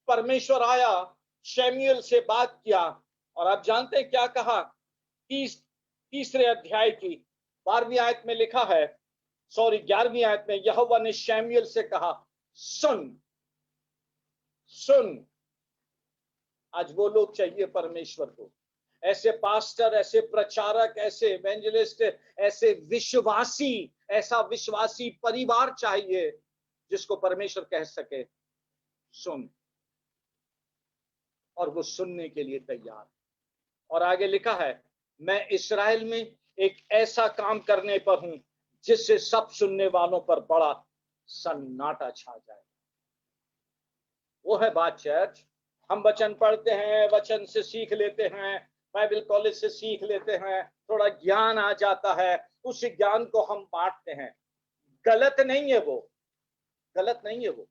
परमेश्वर आया, शमूएल से बात किया और आप जानते हैं क्या कहा? तीसरे अध्याय की 12वीं आयत में लिखा है, 11वीं आयत में, यहोवा ने शमूएल से कहा, सुन सुन। आज वो लोग चाहिए परमेश्वर को, ऐसे पास्टर, ऐसे प्रचारक, ऐसे इवेंजलिस्ट, ऐसे विश्वासी, ऐसा विश्वासी परिवार चाहिए जिसको परमेश्वर कह सके सुन, और वो सुनने के लिए तैयार। और आगे लिखा है, मैं इस्राएल में एक ऐसा काम करने पर हूं जिससे सब सुनने वालों पर बड़ा सन्नाटा छा जाए। वो है बात चर्च। हम वचन पढ़ते हैं, वचन से सीख लेते हैं, बाइबल कॉलेज से सीख लेते हैं, थोड़ा ज्ञान आ जाता है, उस ज्ञान को हम बांटते हैं। गलत नहीं है वो, गलत नहीं है वो।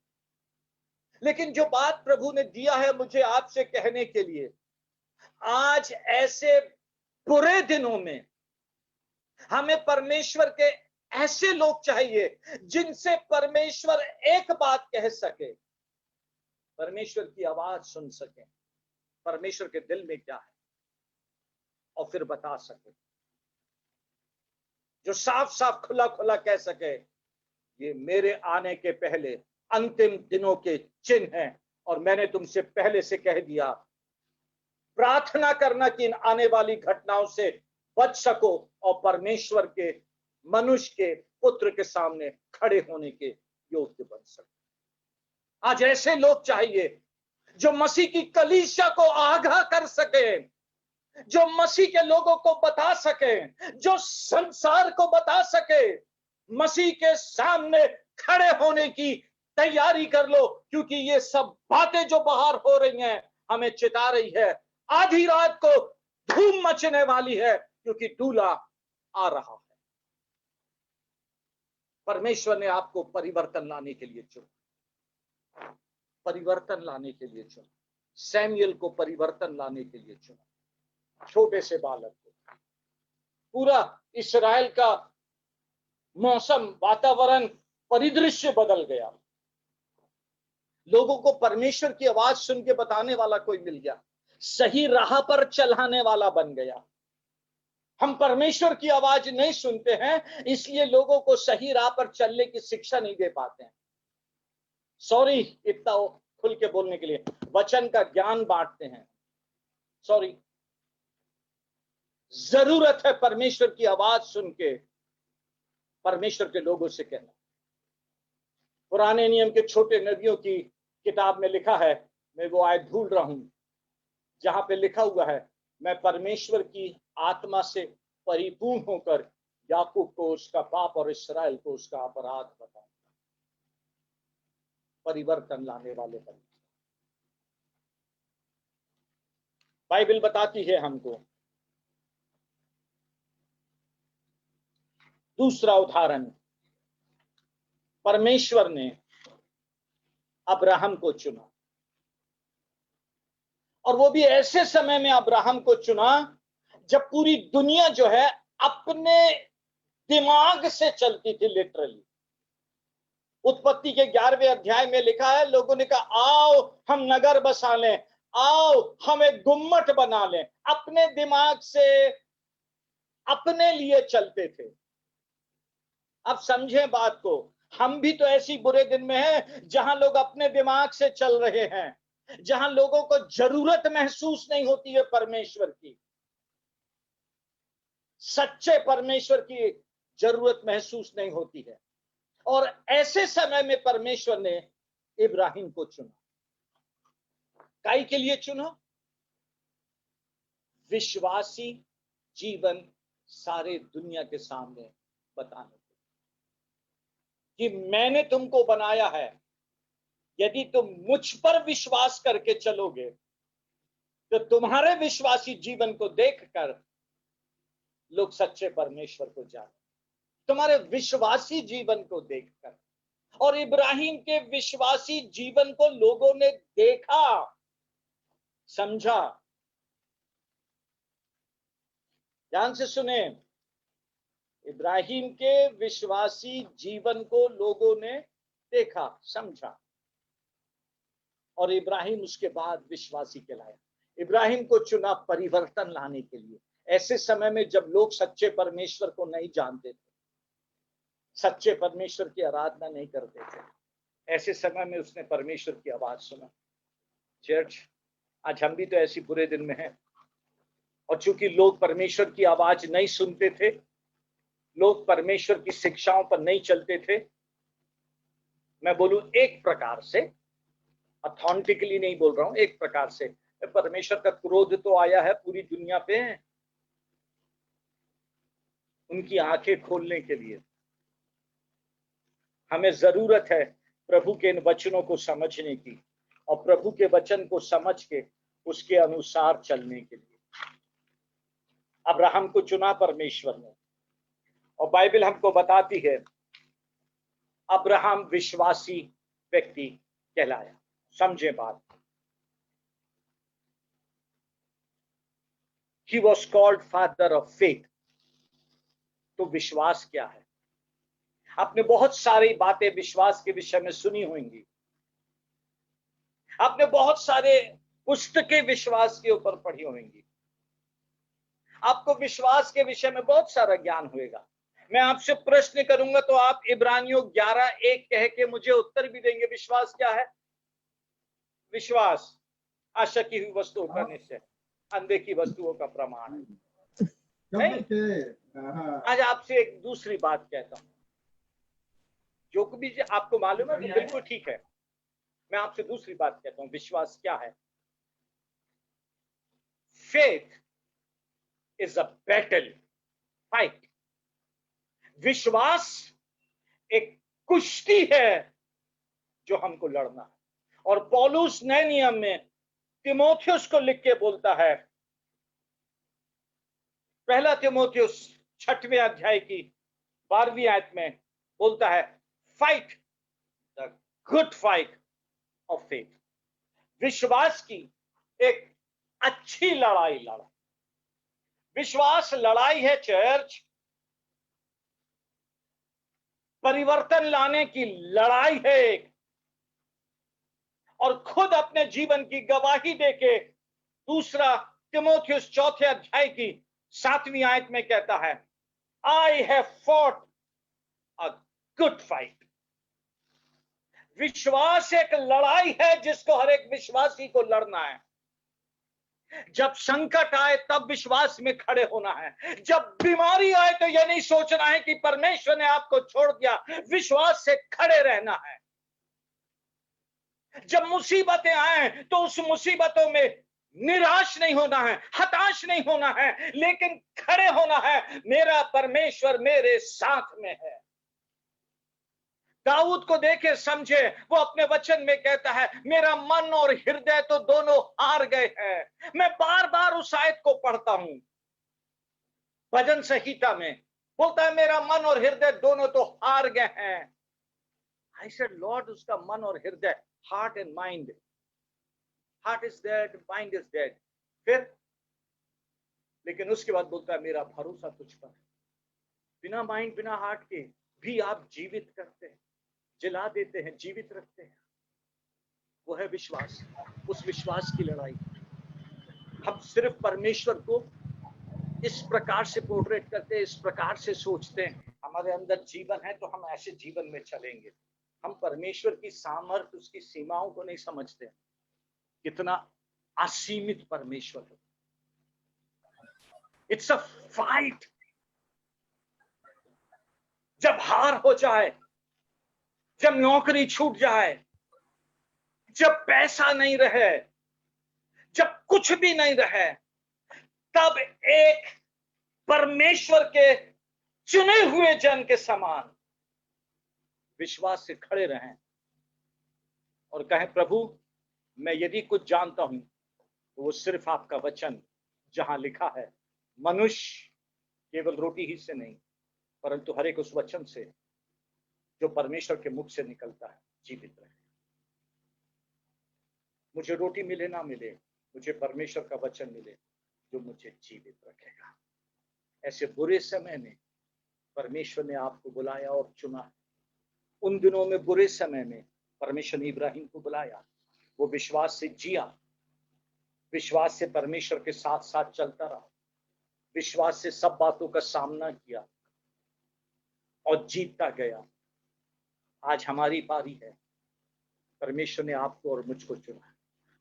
लेकिन जो बात प्रभु ने दिया है मुझे आपसे कहने के लिए, आज ऐसे बुरे दिनों में हमें परमेश्वर के ऐसे लोग चाहिए जिनसे परमेश्वर एक बात कह सके, परमेश्वर की आवाज सुन सके, परमेश्वर के दिल में क्या है और फिर बता सके, जो साफ साफ खुला खुला कह सके, ये मेरे आने के पहले अंतिम दिनों के चिन्ह हैं और मैंने तुमसे पहले से कह दिया। प्रार्थना करना कि इन आने वाली घटनाओं से बच सको और परमेश्वर के, मनुष्य के पुत्र के सामने खड़े होने के योग्य बन सको। आज ऐसे लोग चाहिए जो मसीह की कलीसिया को आगाह कर सके, जो मसीह के लोगों को बता सके, जो संसार को बता सके, मसीह के सामने खड़े होने की तैयारी कर लो, क्योंकि ये सब बातें जो बाहर हो रही हैं हमें चिता रही है। आधी रात को धूम मचने वाली है क्योंकि दूल्हा आ रहा है। परमेश्वर ने आपको परिवर्तन लाने के लिए चुना, परिवर्तन लाने के लिए चुना। शमूएल को परिवर्तन लाने के लिए चुना, छोटे से बालक को। पूरा इस्राएल का मौसम, वातावरण, परिदृश्य बदल गया। लोगों को परमेश्वर की आवाज सुन के बताने वाला कोई मिल गया, सही राह पर चलाने वाला बन गया। हम परमेश्वर की आवाज नहीं सुनते हैं, इसलिए लोगों को सही राह पर चलने की शिक्षा नहीं दे पाते हैं। सॉरी, इतना खुल के बोलने के लिए, वचन का ज्ञान बांटते हैं। सॉरी, जरूरत है परमेश्वर की आवाज सुन के परमेश्वर के लोगों से कहना। पुराने नियम के छोटे नबियों की किताब में लिखा है, मैं वो आयत भूल रहा हूं, जहां पे लिखा हुआ है, मैं परमेश्वर की आत्मा से परिपूर्ण होकर याकूब को उसका पाप और इस्राएल को उसका अपराध बताऊंगा। परिवर्तन लाने वाले परमेश्वर। बाइबल बताती है हमको। दूसरा उदाहरण, परमेश्वर ने अब्राहम को चुना, और वो भी ऐसे समय में अब्राहम को चुना जब पूरी दुनिया जो है अपने दिमाग से चलती थी। लिटरली उत्पत्ति के 11वें अध्याय में लिखा है, लोगों ने कहा आओ हम नगर बसा लें, आओ हम एक गुम्मट बना लें। अपने दिमाग से अपने लिए चलते थे। अब समझे बात को, हम भी तो ऐसी बुरे दिन में हैं जहां लोग अपने दिमाग से चल रहे हैं, जहां लोगों को जरूरत महसूस नहीं होती है परमेश्वर की। सच्चे परमेश्वर की जरूरत महसूस नहीं होती है। और ऐसे समय में परमेश्वर ने इब्राहिम को चुना। काई के लिए चुना? विश्वासी जीवन सारे दुनिया के सामने बताने कि मैंने तुमको बनाया है। यदि तुम मुझ पर विश्वास करके चलोगे तो तुम्हारे विश्वासी जीवन को देखकर लोग सच्चे परमेश्वर को जाने, तुम्हारे विश्वासी जीवन को देखकर। और इब्राहिम के विश्वासी जीवन को लोगों ने देखा, समझा। ध्यान से सुने, इब्राहिम के विश्वासी जीवन को लोगों ने देखा, समझा, और इब्राहिम उसके बाद विश्वासी कहलाया। इब्राहिम को चुना परिवर्तन लाने के लिए। ऐसे समय में जब लोग सच्चे परमेश्वर को नहीं जानते थे, सच्चे परमेश्वर की आराधना नहीं करते थे, ऐसे समय में उसने परमेश्वर की आवाज सुना। चर्च, आज हम भी तो ऐसी बुरे दिन में हैं, और चूंकि लोग परमेश्वर की आवाज नहीं सुनते थे, लोग परमेश्वर की शिक्षाओं पर नहीं चलते थे, मैं बोलूं एक प्रकार से, अथॉन्टिकली नहीं बोल रहा हूं, एक प्रकार से परमेश्वर का क्रोध तो आया है पूरी दुनिया पे उनकी आंखें खोलने के लिए। हमें जरूरत है प्रभु के इन वचनों को समझने की, और प्रभु के वचन को समझ के उसके अनुसार चलने के लिए। अब्राहम को चुना परमेश्वर ने, और बाइबल हमको बताती है अब्राहम विश्वासी व्यक्ति कहलाया। समझे बात। He was called father of faith। तो विश्वास क्या है? आपने बहुत सारी बातें विश्वास के विषय में सुनी होंगी, आपने बहुत सारे पुस्तकें विश्वास के ऊपर पढ़ी होंगी, आपको विश्वास के विषय में बहुत सारा ज्ञान होगा। मैं आपसे प्रश्न करूंगा तो आप इब्रानियों 11:1 कह के मुझे उत्तर भी देंगे। विश्वास क्या है? विश्वास आशा की हुई वस्तुओं का निश्चय, अनदेखी वस्तुओं का प्रमाण है। नहीं? आज आपसे एक दूसरी बात कहता हूं, जो भी आपको मालूम है तो बिल्कुल ठीक है। मैं आपसे दूसरी बात कहता हूं, विश्वास क्या है? Faith is a battle fight. विश्वास एक कुश्ती है जो हमको लड़ना है। और पौलुस नए नियम में तिमोथियुस को लिख के बोलता है, पहला तिमोथियुस 6वें अध्याय की 12वीं आयत में बोलता है, fight the good fight of faith. विश्वास की एक अच्छी लड़ाई लड़ा। विश्वास लड़ाई है चर्च, परिवर्तन लाने की लड़ाई है एक। और खुद अपने जीवन की गवाही देके दूसरा तिमोथियुस 4थे अध्याय की 7वीं आयत में कहता है, I have fought a good fight. विश्वास एक लड़ाई है जिसको हर एक विश्वासी को लड़ना है। जब संकट आए तब विश्वास में खड़े होना है। जब बीमारी आए तो यह नहीं सोचना है कि परमेश्वर ने आपको छोड़ दिया, विश्वास से खड़े रहना है। जब मुसीबतें आए तो उस मुसीबतों में निराश नहीं होना है, हताश नहीं होना है, लेकिन खड़े होना है। मेरा परमेश्वर मेरे साथ में है। दाऊद को देखे समझे, वो अपने वचन में कहता है मेरा मन और हृदय तो दोनों हार गए हैं। मैं बार बार उस आयत को पढ़ता हूं, भजन संहिता में बोलता है मेरा मन और हृदय दोनों तो हार गए हैं। आई सेड लॉर्ड, उसका मन और हृदय, heart and mind, heart is dead, mind is dead. फिर लेकिन उसके बाद बोलता है मेरा भरोसा तुझ पर है। बिना माइंड बिना हार्ट के भी आप जीवित करते हैं, जला देते हैं, जीवित रखते हैं। वो है विश्वास। उस विश्वास की लड़ाई। हम सिर्फ परमेश्वर को इस प्रकार से पोर्ट्रेट करते हैं, इस प्रकार से सोचते हैं, हमारे अंदर जीवन है तो हम ऐसे जीवन में चलेंगे। हम परमेश्वर की सामर्थ्य, उसकी सीमाओं को नहीं समझते, कितना असीमित परमेश्वर है। It's a fight. जब हार हो जाए, जब नौकरी छूट जाए, जब पैसा नहीं रहे, जब कुछ भी नहीं रहे, तब एक परमेश्वर के चुने हुए जन के समान विश्वास से खड़े रहें और कहें प्रभु मैं यदि कुछ जानता हूं तो वो सिर्फ आपका वचन, जहां लिखा है मनुष्य केवल रोटी ही से नहीं परंतु हर एक उस वचन से जो परमेश्वर के मुख से निकलता है जीवित रहे। मुझे रोटी मिले ना मिले, मुझे परमेश्वर का वचन मिले जो मुझे जीवित रखेगा। ऐसे बुरे समय में परमेश्वर ने आपको बुलाया और चुना। उन दिनों में बुरे समय में परमेश्वर ने इब्राहिम को बुलाया, वो विश्वास से जिया, विश्वास से परमेश्वर के साथ साथ चलता रहा, विश्वास से सब बातों का सामना किया और जीतता गया। आज हमारी पारी है। परमेश्वर ने आपको और मुझको चुना,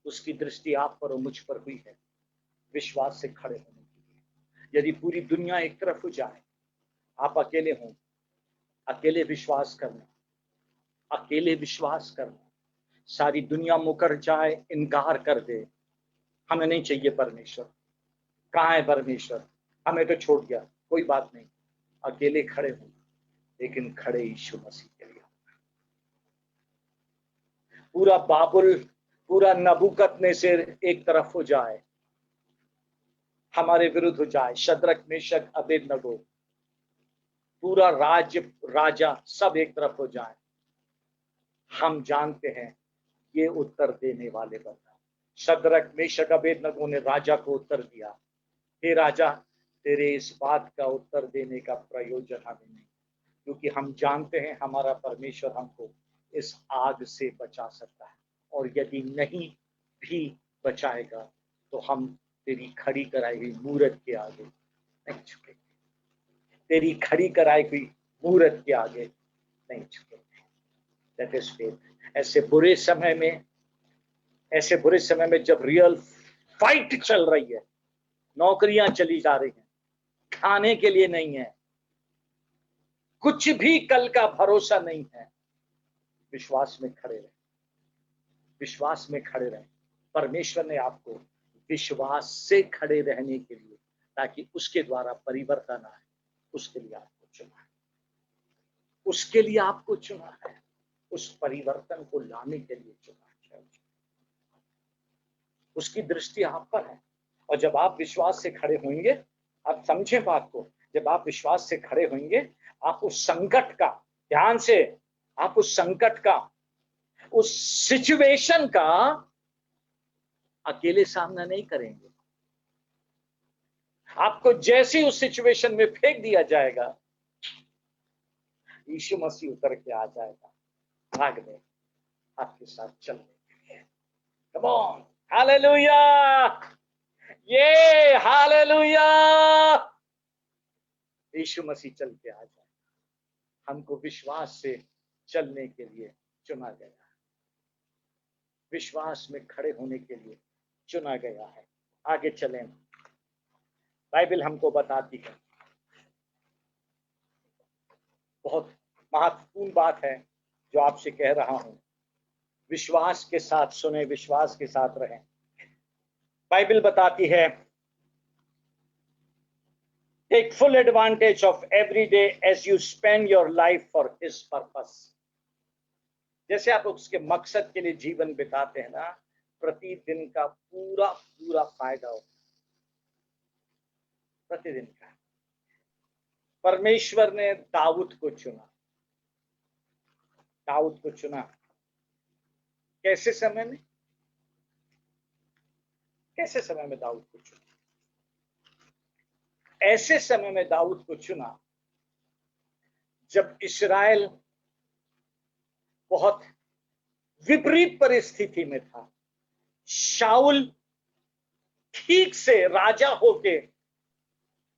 उसकी दृष्टि आप पर और मुझ पर हुई है विश्वास से खड़े होने के लिए। यदि पूरी दुनिया एक तरफ हो जाए, आप अकेले हों, अकेले विश्वास करना, अकेले विश्वास करना। सारी दुनिया मुकर जाए, इनकार कर दे, हमें नहीं चाहिए परमेश्वर, कहाँ है परमेश्वर, हमें तो छोड़ गया, कोई बात नहीं, अकेले खड़े हों, लेकिन खड़े यीशु मसीह के लिए। पूरा बाबुल, पूरा नबूकदनेस्सर एक तरफ हो जाए, हमारे विरुद्ध हो जाए, शद्रक मेशक अबेदनगो, पूरा राज्य राजा सब एक तरफ हो जाए, हम जानते हैं ये उत्तर देने वाले बंदा। शद्रक मेशक अबेदनगो ने राजा को उत्तर दिया, हे राजा तेरे इस बात का उत्तर देने का प्रयोजन हमें नहीं, क्योंकि हम जानते हैं हमारा परमेश्वर हमको इस आग से बचा सकता है, और यदि नहीं भी बचाएगा तो हम तेरी खड़ी कराई हुई मूरत के आगे नहीं झुकेंगे, तेरी खड़ी कराई हुई मूरत के आगे नहीं झुकेंगे। That is faith. ऐसे बुरे समय में जब रियल फाइट चल रही है, नौकरियां चली जा रही हैं, खाने के लिए नहीं है, कुछ भी कल का भरोसा नहीं है, विश्वास में खड़े रहें, विश्वास में खड़े रहें। परमेश्वर ने आपको विश्वास से खड़े रहने के लिए, ताकि उसके द्वारा परिवर्तन आए, उसके लिए आपको चुना है, उसके लिए आपको चुना है, उस परिवर्तन को लाने के लिए चुना है। उसकी दृष्टि आप पर है। और जब आप विश्वास से खड़े होंगे, आप समझें बात को, जब आप विश्वास से खड़े होंगे, आप उस संकट का, ध्यान से, आप उस संकट का, उस सिचुएशन का अकेले सामना नहीं करेंगे। आपको जैसे उस सिचुएशन में फेंक दिया जाएगा, यीशु मसीह उतर के आ जाएगा, भाग में आपके साथ चलने के लिए। कम ऑन, हालेलुया, ये हालेलुया। यीशु मसीह चल के आ जाएगा। हमको विश्वास से चलने के लिए चुना गया है, विश्वास में खड़े होने के लिए चुना गया है। आगे चलें। बाइबल हमको बताती है, बहुत महत्वपूर्ण बात है जो आपसे कह रहा हूं। विश्वास के साथ सुने, विश्वास के साथ रहें। बाइबल बताती है, take full advantage of every day as you spend your life for his purpose. जैसे आप उसके मकसद के लिए जीवन बिताते हैं ना, प्रतिदिन का पूरा पूरा फायदा हो, प्रतिदिन का। परमेश्वर ने दाऊद को चुना, दाऊद को चुना कैसे समय में, कैसे समय में दाऊद को चुना? ऐसे समय में दाऊद को चुना जब इस्राएल बहुत विपरीत परिस्थिति में था। शाऊल ठीक से राजा होके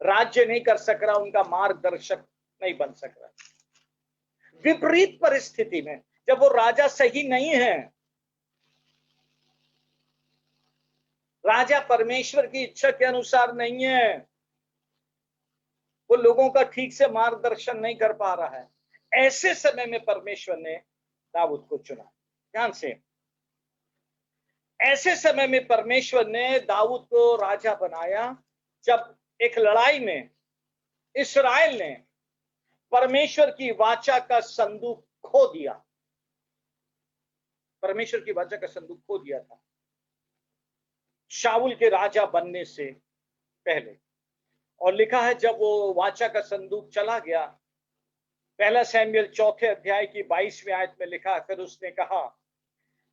राज्य नहीं कर सक रहा, उनका मार्गदर्शक नहीं बन सक रहा। विपरीत परिस्थिति में, जब वो राजा सही नहीं है, राजा परमेश्वर की इच्छा के अनुसार नहीं है, वो लोगों का ठीक से मार्गदर्शन नहीं कर पा रहा है, ऐसे समय में परमेश्वर ने दाऊद को चुना। ध्यान से, ऐसे समय में परमेश्वर ने दाऊद को राजा बनाया जब एक लड़ाई में इस्राएल ने परमेश्वर की वाचा का संदूक खो दिया। परमेश्वर की वाचा का संदूक खो दिया था शाऊल के राजा बनने से पहले। और लिखा है जब वो वाचा का संदूक चला गया, पहला शमूएल 4 अध्याय की 22वें आयत में लिखा है, फिर उसने कहा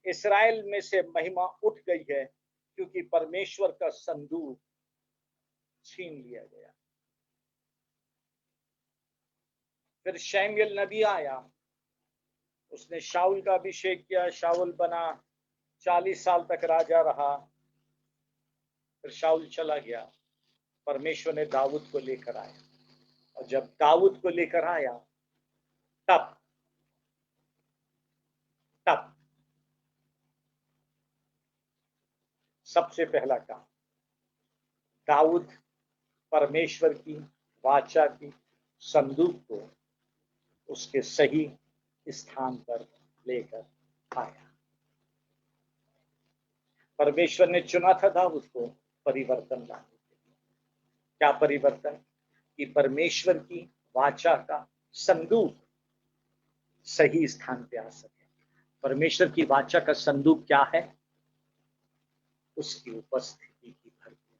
इस्राएल में से महिमा उठ गई है क्योंकि परमेश्वर का संदूक छीन लिया गया। फिर शमूएल नबी आया, उसने शाऊल का अभिषेक किया, शाऊल बना, 40 साल तक राजा रहा। फिर शाऊल चला गया, परमेश्वर ने दाऊद को लेकर आया, और जब दाऊद को लेकर आया तब सबसे पहला काम, दाऊद परमेश्वर की वाचा की संदूक को उसके सही स्थान पर लेकर आया। परमेश्वर ने चुना था दाऊद को परिवर्तन लाने के लिए। क्या परिवर्तन? कि परमेश्वर की वाचा का संदूक सही स्थान पे आ सके। परमेश्वर की वाचा का संदूक क्या है? उसकी उपस्थिति की भरपूर।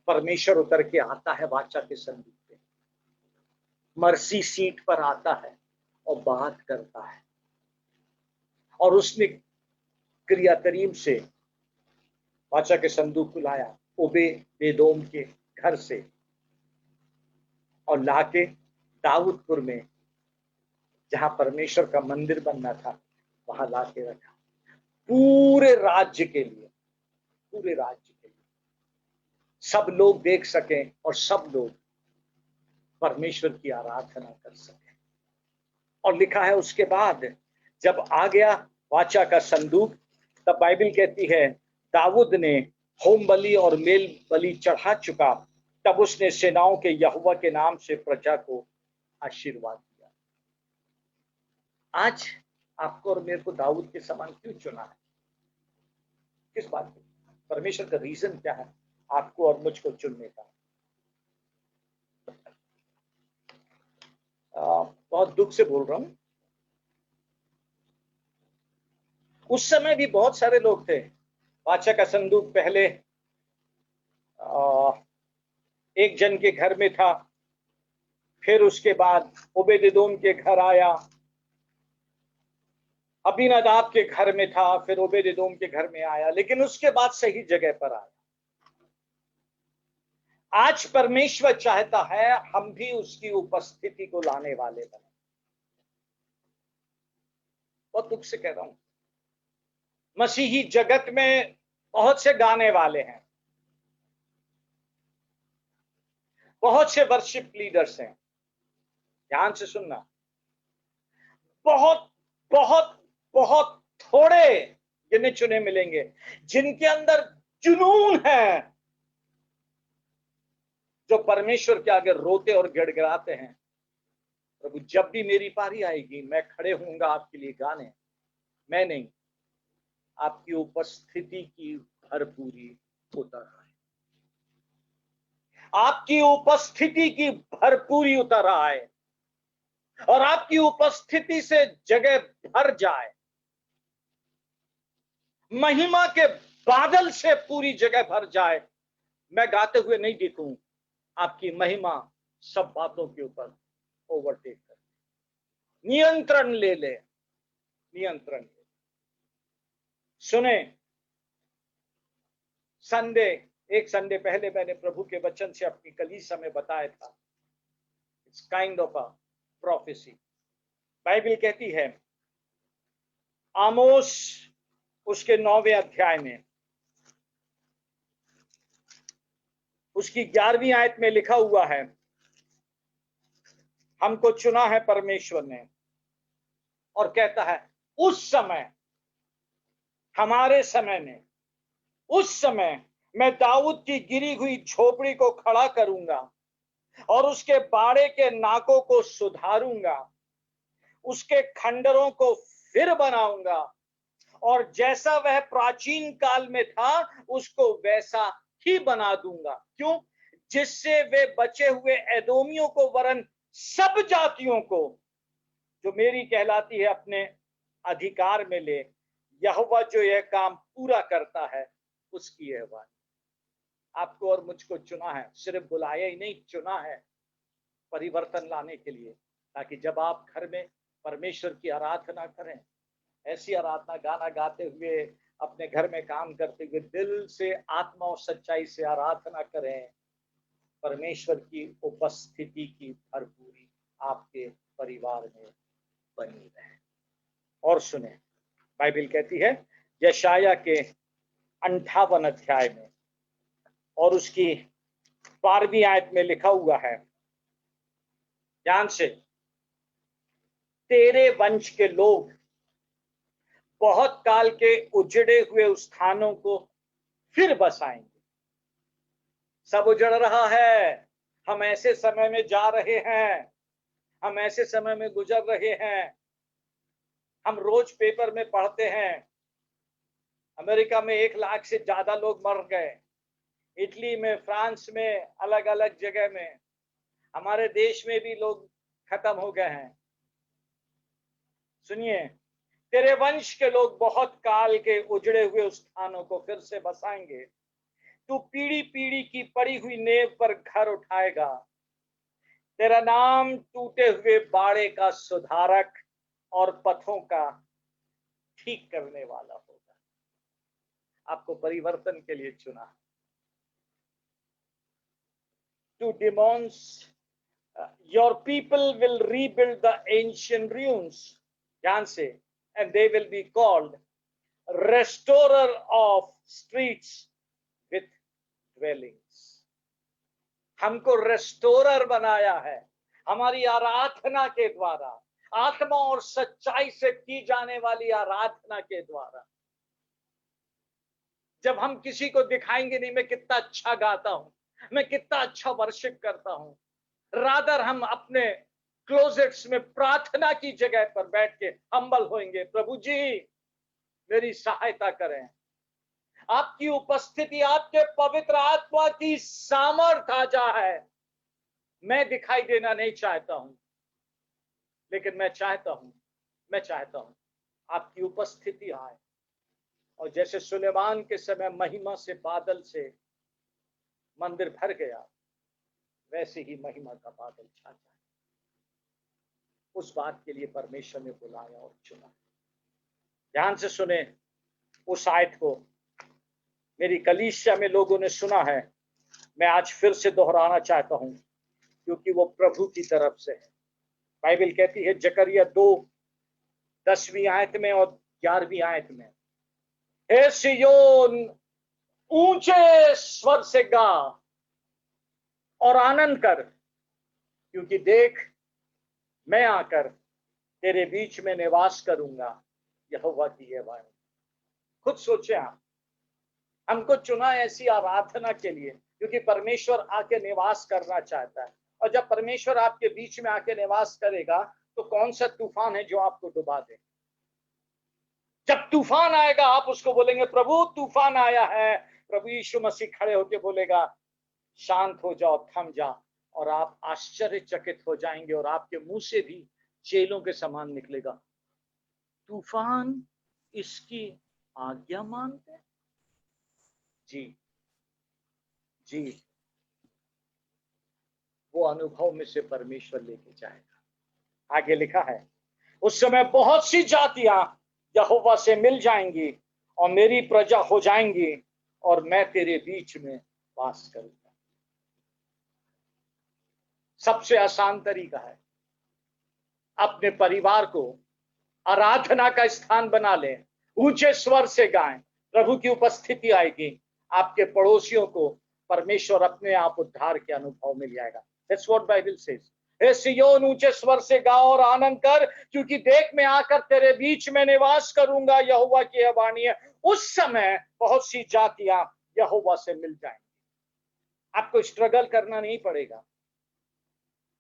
परमेश्वर उतर के आता है वाचा के संदूक पे, मर्सी सीट पर आता है और बात करता है। और उसने क्रिया करीम से वाचा के संदूक को लाया ओबेदेदोम के घर से, और लाके दाऊदपुर में जहां परमेश्वर का मंदिर बनना था वहां लाके रखा। पूरे राज्य के लिए, पूरे राज्य के लिए, सब लोग देख सकें और सब लोग परमेश्वर की आराधना कर सकें। और लिखा है उसके बाद जब आ गया वाचा का संदूक, तब बाइबल कहती है दाऊद ने होम बलि और मेल बलि चढ़ा चुका, तब उसने सेनाओं के यहोवा के नाम से प्रजा को आशीर्वाद दिया। आज आपको और मेरे को दाऊद के समान क्यों चुना है? किस बात पे? परमेश्वर का रीजन क्या है आपको और मुझको चुनने का? बहुत दुख से बोल रहा हूं, उस समय भी बहुत सारे लोग थे। वाचा का संदूक पहले एक जन के घर में था, फिर उसके बाद ओबेदेदोम के घर आया, अबीनादाब के घर में था, फिर ओबेदेदोम के घर में आया, लेकिन उसके बाद सही जगह पर आया। आज परमेश्वर चाहता है हम भी उसकी उपस्थिति को लाने वाले बने। बहुत दुख से कह रहा हूं, मसीही जगत में बहुत से गाने वाले हैं, बहुत से वर्शिप लीडर्स हैं। ध्यान से सुनना, बहुत बहुत बहुत थोड़े गिने चुने मिलेंगे जिनके अंदर जुनून है, जो परमेश्वर के आगे रोते और गिड़गिड़ाते हैं, प्रभु जब भी मेरी पारी आएगी मैं खड़े होऊंगा आपके लिए गाने। मैं नहीं, आपकी उपस्थिति की भरपूरी उतर आए, आपकी उपस्थिति की भरपूरी उतर आए और आपकी उपस्थिति से जगह भर जाए, महिमा के बादल से पूरी जगह भर जाए। मैं गाते हुए नहीं दिखूं, आपकी महिमा सब बातों के ऊपर ओवरटेक कर, नियंत्रण ले ले, नियंत्रण ले। सुने, एक संडे पहले मैंने प्रभु के वचन से अपनी कलीसिया में बताया था, it's kind of a prophecy. Bible कहती है आमोस उसके 9वें अध्याय में उसकी 11वीं आयत में लिखा हुआ है, हमको चुना है परमेश्वर ने, और कहता है उस समय, हमारे समय में, उस समय मैं दाऊद की गिरी हुई झोपड़ी को खड़ा करूंगा और उसके बाड़े के नाकों को सुधारूंगा, उसके खंडरों को फिर बनाऊंगा और जैसा वह प्राचीन काल में था उसको वैसा ही बना दूंगा। क्यों? जिससे वे बचे हुए एदोमियों को वरन सब जातियों को जो मेरी कहलाती है अपने अधिकार में ले। यहोवा जो यह काम पूरा करता है उसकी यह बात। आपको और मुझको चुना है, सिर्फ बुलाया ही नहीं, चुना है परिवर्तन लाने के लिए, ताकि जब आप घर में परमेश्वर की आराधना करें, ऐसी आराधना गाना गाते हुए, अपने घर में काम करते हुए दिल से आत्मा और सच्चाई से आराधना करें, परमेश्वर की उपस्थिति की भरपूरी आपके परिवार में बनी रहे। और सुने, बाइबल कहती है यशाया के 58 अध्याय में और उसकी 12वीं आयत में लिखा हुआ है, ध्यान से, तेरे वंश के लोग बहुत काल के उजड़े हुए स्थानों को फिर बसाएंगे। सब उजड़ रहा है, हम ऐसे समय में जा रहे हैं, हम ऐसे समय में गुजर रहे हैं। हम रोज पेपर में पढ़ते हैं अमेरिका में 1 लाख से ज्यादा लोग मर गए, इटली में, फ्रांस में, अलग अलग जगह में, हमारे देश में भी लोग खत्म हो गए हैं। सुनिए, तेरे वंश के लोग बहुत काल के उजड़े हुए स्थानों को फिर से बसाएंगे। तू पीढ़ी पीढ़ी की पड़ी हुई नेव पर घर उठाएगा। तेरा नाम टूटे हुए बाड़े का सुधारक और पथों का ठीक करने वाला होगा। आपको परिवर्तन के लिए चुना। To demons your people will rebuild the ancient ruins, ध्यान से, and they will be called restorer of streets with dwellings। हमको रेस्टोरर बनाया है हमारी आराधना के द्वारा, आत्मा और सच्चाई से की जाने वाली आराधना के द्वारा। जब हम किसी को दिखाएंगे नहीं मैं कितना अच्छा गाता हूं, मैं कितना अच्छा वर्शिप करता हूं, रादर हम अपने क्लोजेट्स में प्रार्थना की जगह पर बैठ के हम्बल होंगे, प्रभु जी मेरी सहायता करें। आपकी उपस्थिति, आपके पवित्र आत्मा की सामर्थ आ जाए। मैं दिखाई देना नहीं चाहता हूं, लेकिन मैं चाहता हूं आपकी उपस्थिति आए। और जैसे सुलेमान के समय महिमा से, बादल से मंदिर भर गया, वैसे ही महिमा का बादल छा जाए। उस बात के लिए परमेश्वर ने बुलाया और चुना। ध्यान से सुने, उस आयत को मेरी कलीसिया में लोगों ने सुना है, मैं आज फिर से दोहराना चाहता हूं, क्योंकि वो प्रभु की तरफ से है। बाइबल कहती है जकरिया 2:10वीं आयत में और 11वीं आयत में, हे सिय्योन ऊंचे स्वर से गा और आनंद कर, क्योंकि देख मैं आकर तेरे बीच में निवास करूंगा, यहोवा की यह वाणी। खुद सोचे आप, हमको चुना ऐसी आराधना के लिए क्योंकि परमेश्वर आके निवास करना चाहता है। और जब परमेश्वर आपके बीच में आके निवास करेगा तो कौन सा तूफान है जो आपको डुबा दे? जब तूफान आएगा आप उसको बोलेंगे प्रभु तूफान आया है, प्रभु यीशु मसीह खड़े होकर बोलेगा शांत हो जाओ, थम जाओ, और आप आश्चर्यचकित हो जाएंगे और आपके मुंह से भी चेलों के समान निकलेगा, तूफान इसकी आज्ञा मानते। जी जी, वो अनुभव में से परमेश्वर लेके जाएगा। आगे लिखा है, उस समय बहुत सी जातियां यहोवा से मिल जाएंगी और मेरी प्रजा हो जाएंगी और मैं तेरे बीच में वास करूंगा। सबसे आसान तरीका है, अपने परिवार को आराधना का स्थान बना लें, ऊंचे स्वर से गाएं, प्रभु की उपस्थिति आएगी, आपके पड़ोसियों को परमेश्वर अपने आप उद्धार के अनुभव मिल जाएगा। That's what Bible says. हे सियोन, ऊंचे स्वर से गाओ और आनंद कर, क्योंकि देख मैं आकर तेरे बीच में निवास करूंगा, यहोवा की यह वाणी है। उस समय बहुत सी जातियां यहोवा से मिल जाएंगी। आपको स्ट्रगल करना नहीं पड़ेगा,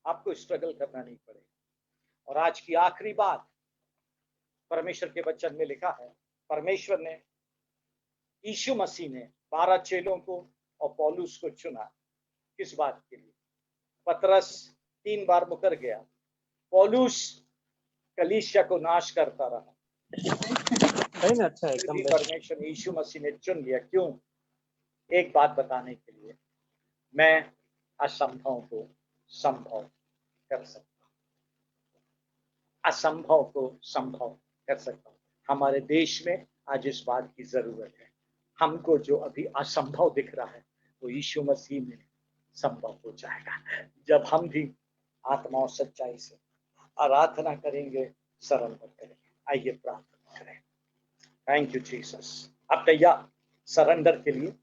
आपको स्ट्रगल करना नहीं पड़ेगा। और आज की आखिरी बात, परमेश्वर के वचन में लिखा है, परमेश्वर ने, यीशु मसीह ने 12 चेलों को और पौलुस को चुना। किस बात के लिए? पतरस 3 बार मुकर गया, पौलुस कलीसिया को नाश करता रहा, अच्छा एकदम परमेश्वर यीशु मसीह ने चुन लिया। क्यों? एक बात बताने के लिए, मैं असंभव को संभव कर सकता हूं, असंभव को संभव कर सकता हूं। हमारे देश में आज इस बात की जरूरत है। हमको जो अभी असंभव दिख रहा है वो यीशु मसीह में संभव हो जाएगा, जब हम भी आत्मा और सच्चाई से आराधना करेंगे, सरेंडर करेंगे। आइए प्रार्थना करें। Thank you Jesus. आप तैयार सरेंडर के लिए?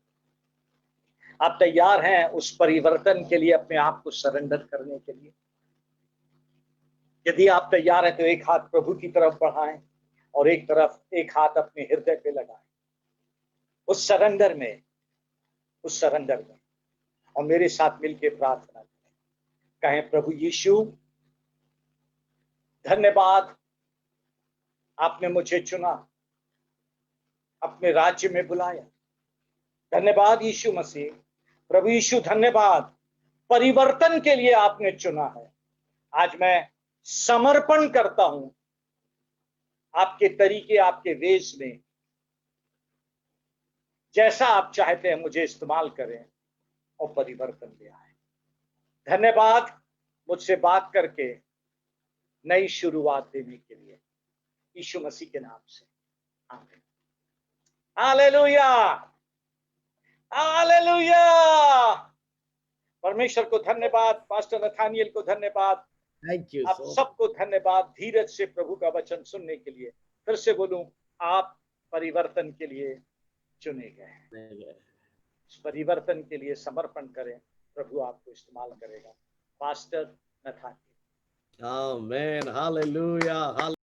आप तैयार हैं उस परिवर्तन के लिए, अपने आप को सरेंडर करने के लिए? यदि आप तैयार हैं तो एक हाथ प्रभु की तरफ बढ़ाएं और एक हाथ अपने हृदय पे लगाएं, उस सरेंडर में, और मेरे साथ मिलकर प्रार्थना करें। कहें, प्रभु यीशु धन्यवाद, आपने मुझे चुना, अपने राज्य में बुलाया। धन्यवाद यीशु मसीह। प्रभु यीशु धन्यवाद, परिवर्तन के लिए आपने चुना है। आज मैं समर्पण करता हूं आपके तरीके, आपके वेश में, जैसा आप चाहते हैं मुझे इस्तेमाल करें और परिवर्तन ले आए। धन्यवाद मुझसे बात करके नई शुरुआत देने के लिए, यीशु मसीह के नाम से, आमीन। Hallelujah, hallelujah. परमेश्वर को धन्यवाद, पास्टर नथानियल को धन्यवाद, थैंक यू। आप सबको धन्यवाद धीरज से प्रभु का वचन सुनने के लिए। फिर से बोलूं, आप परिवर्तन के लिए चुने गए हैं। इस परिवर्तन के लिए समर्पण करें, प्रभु आपको इस्तेमाल करेगा। Pastor Nathaniel. आमीन, हालेलुया।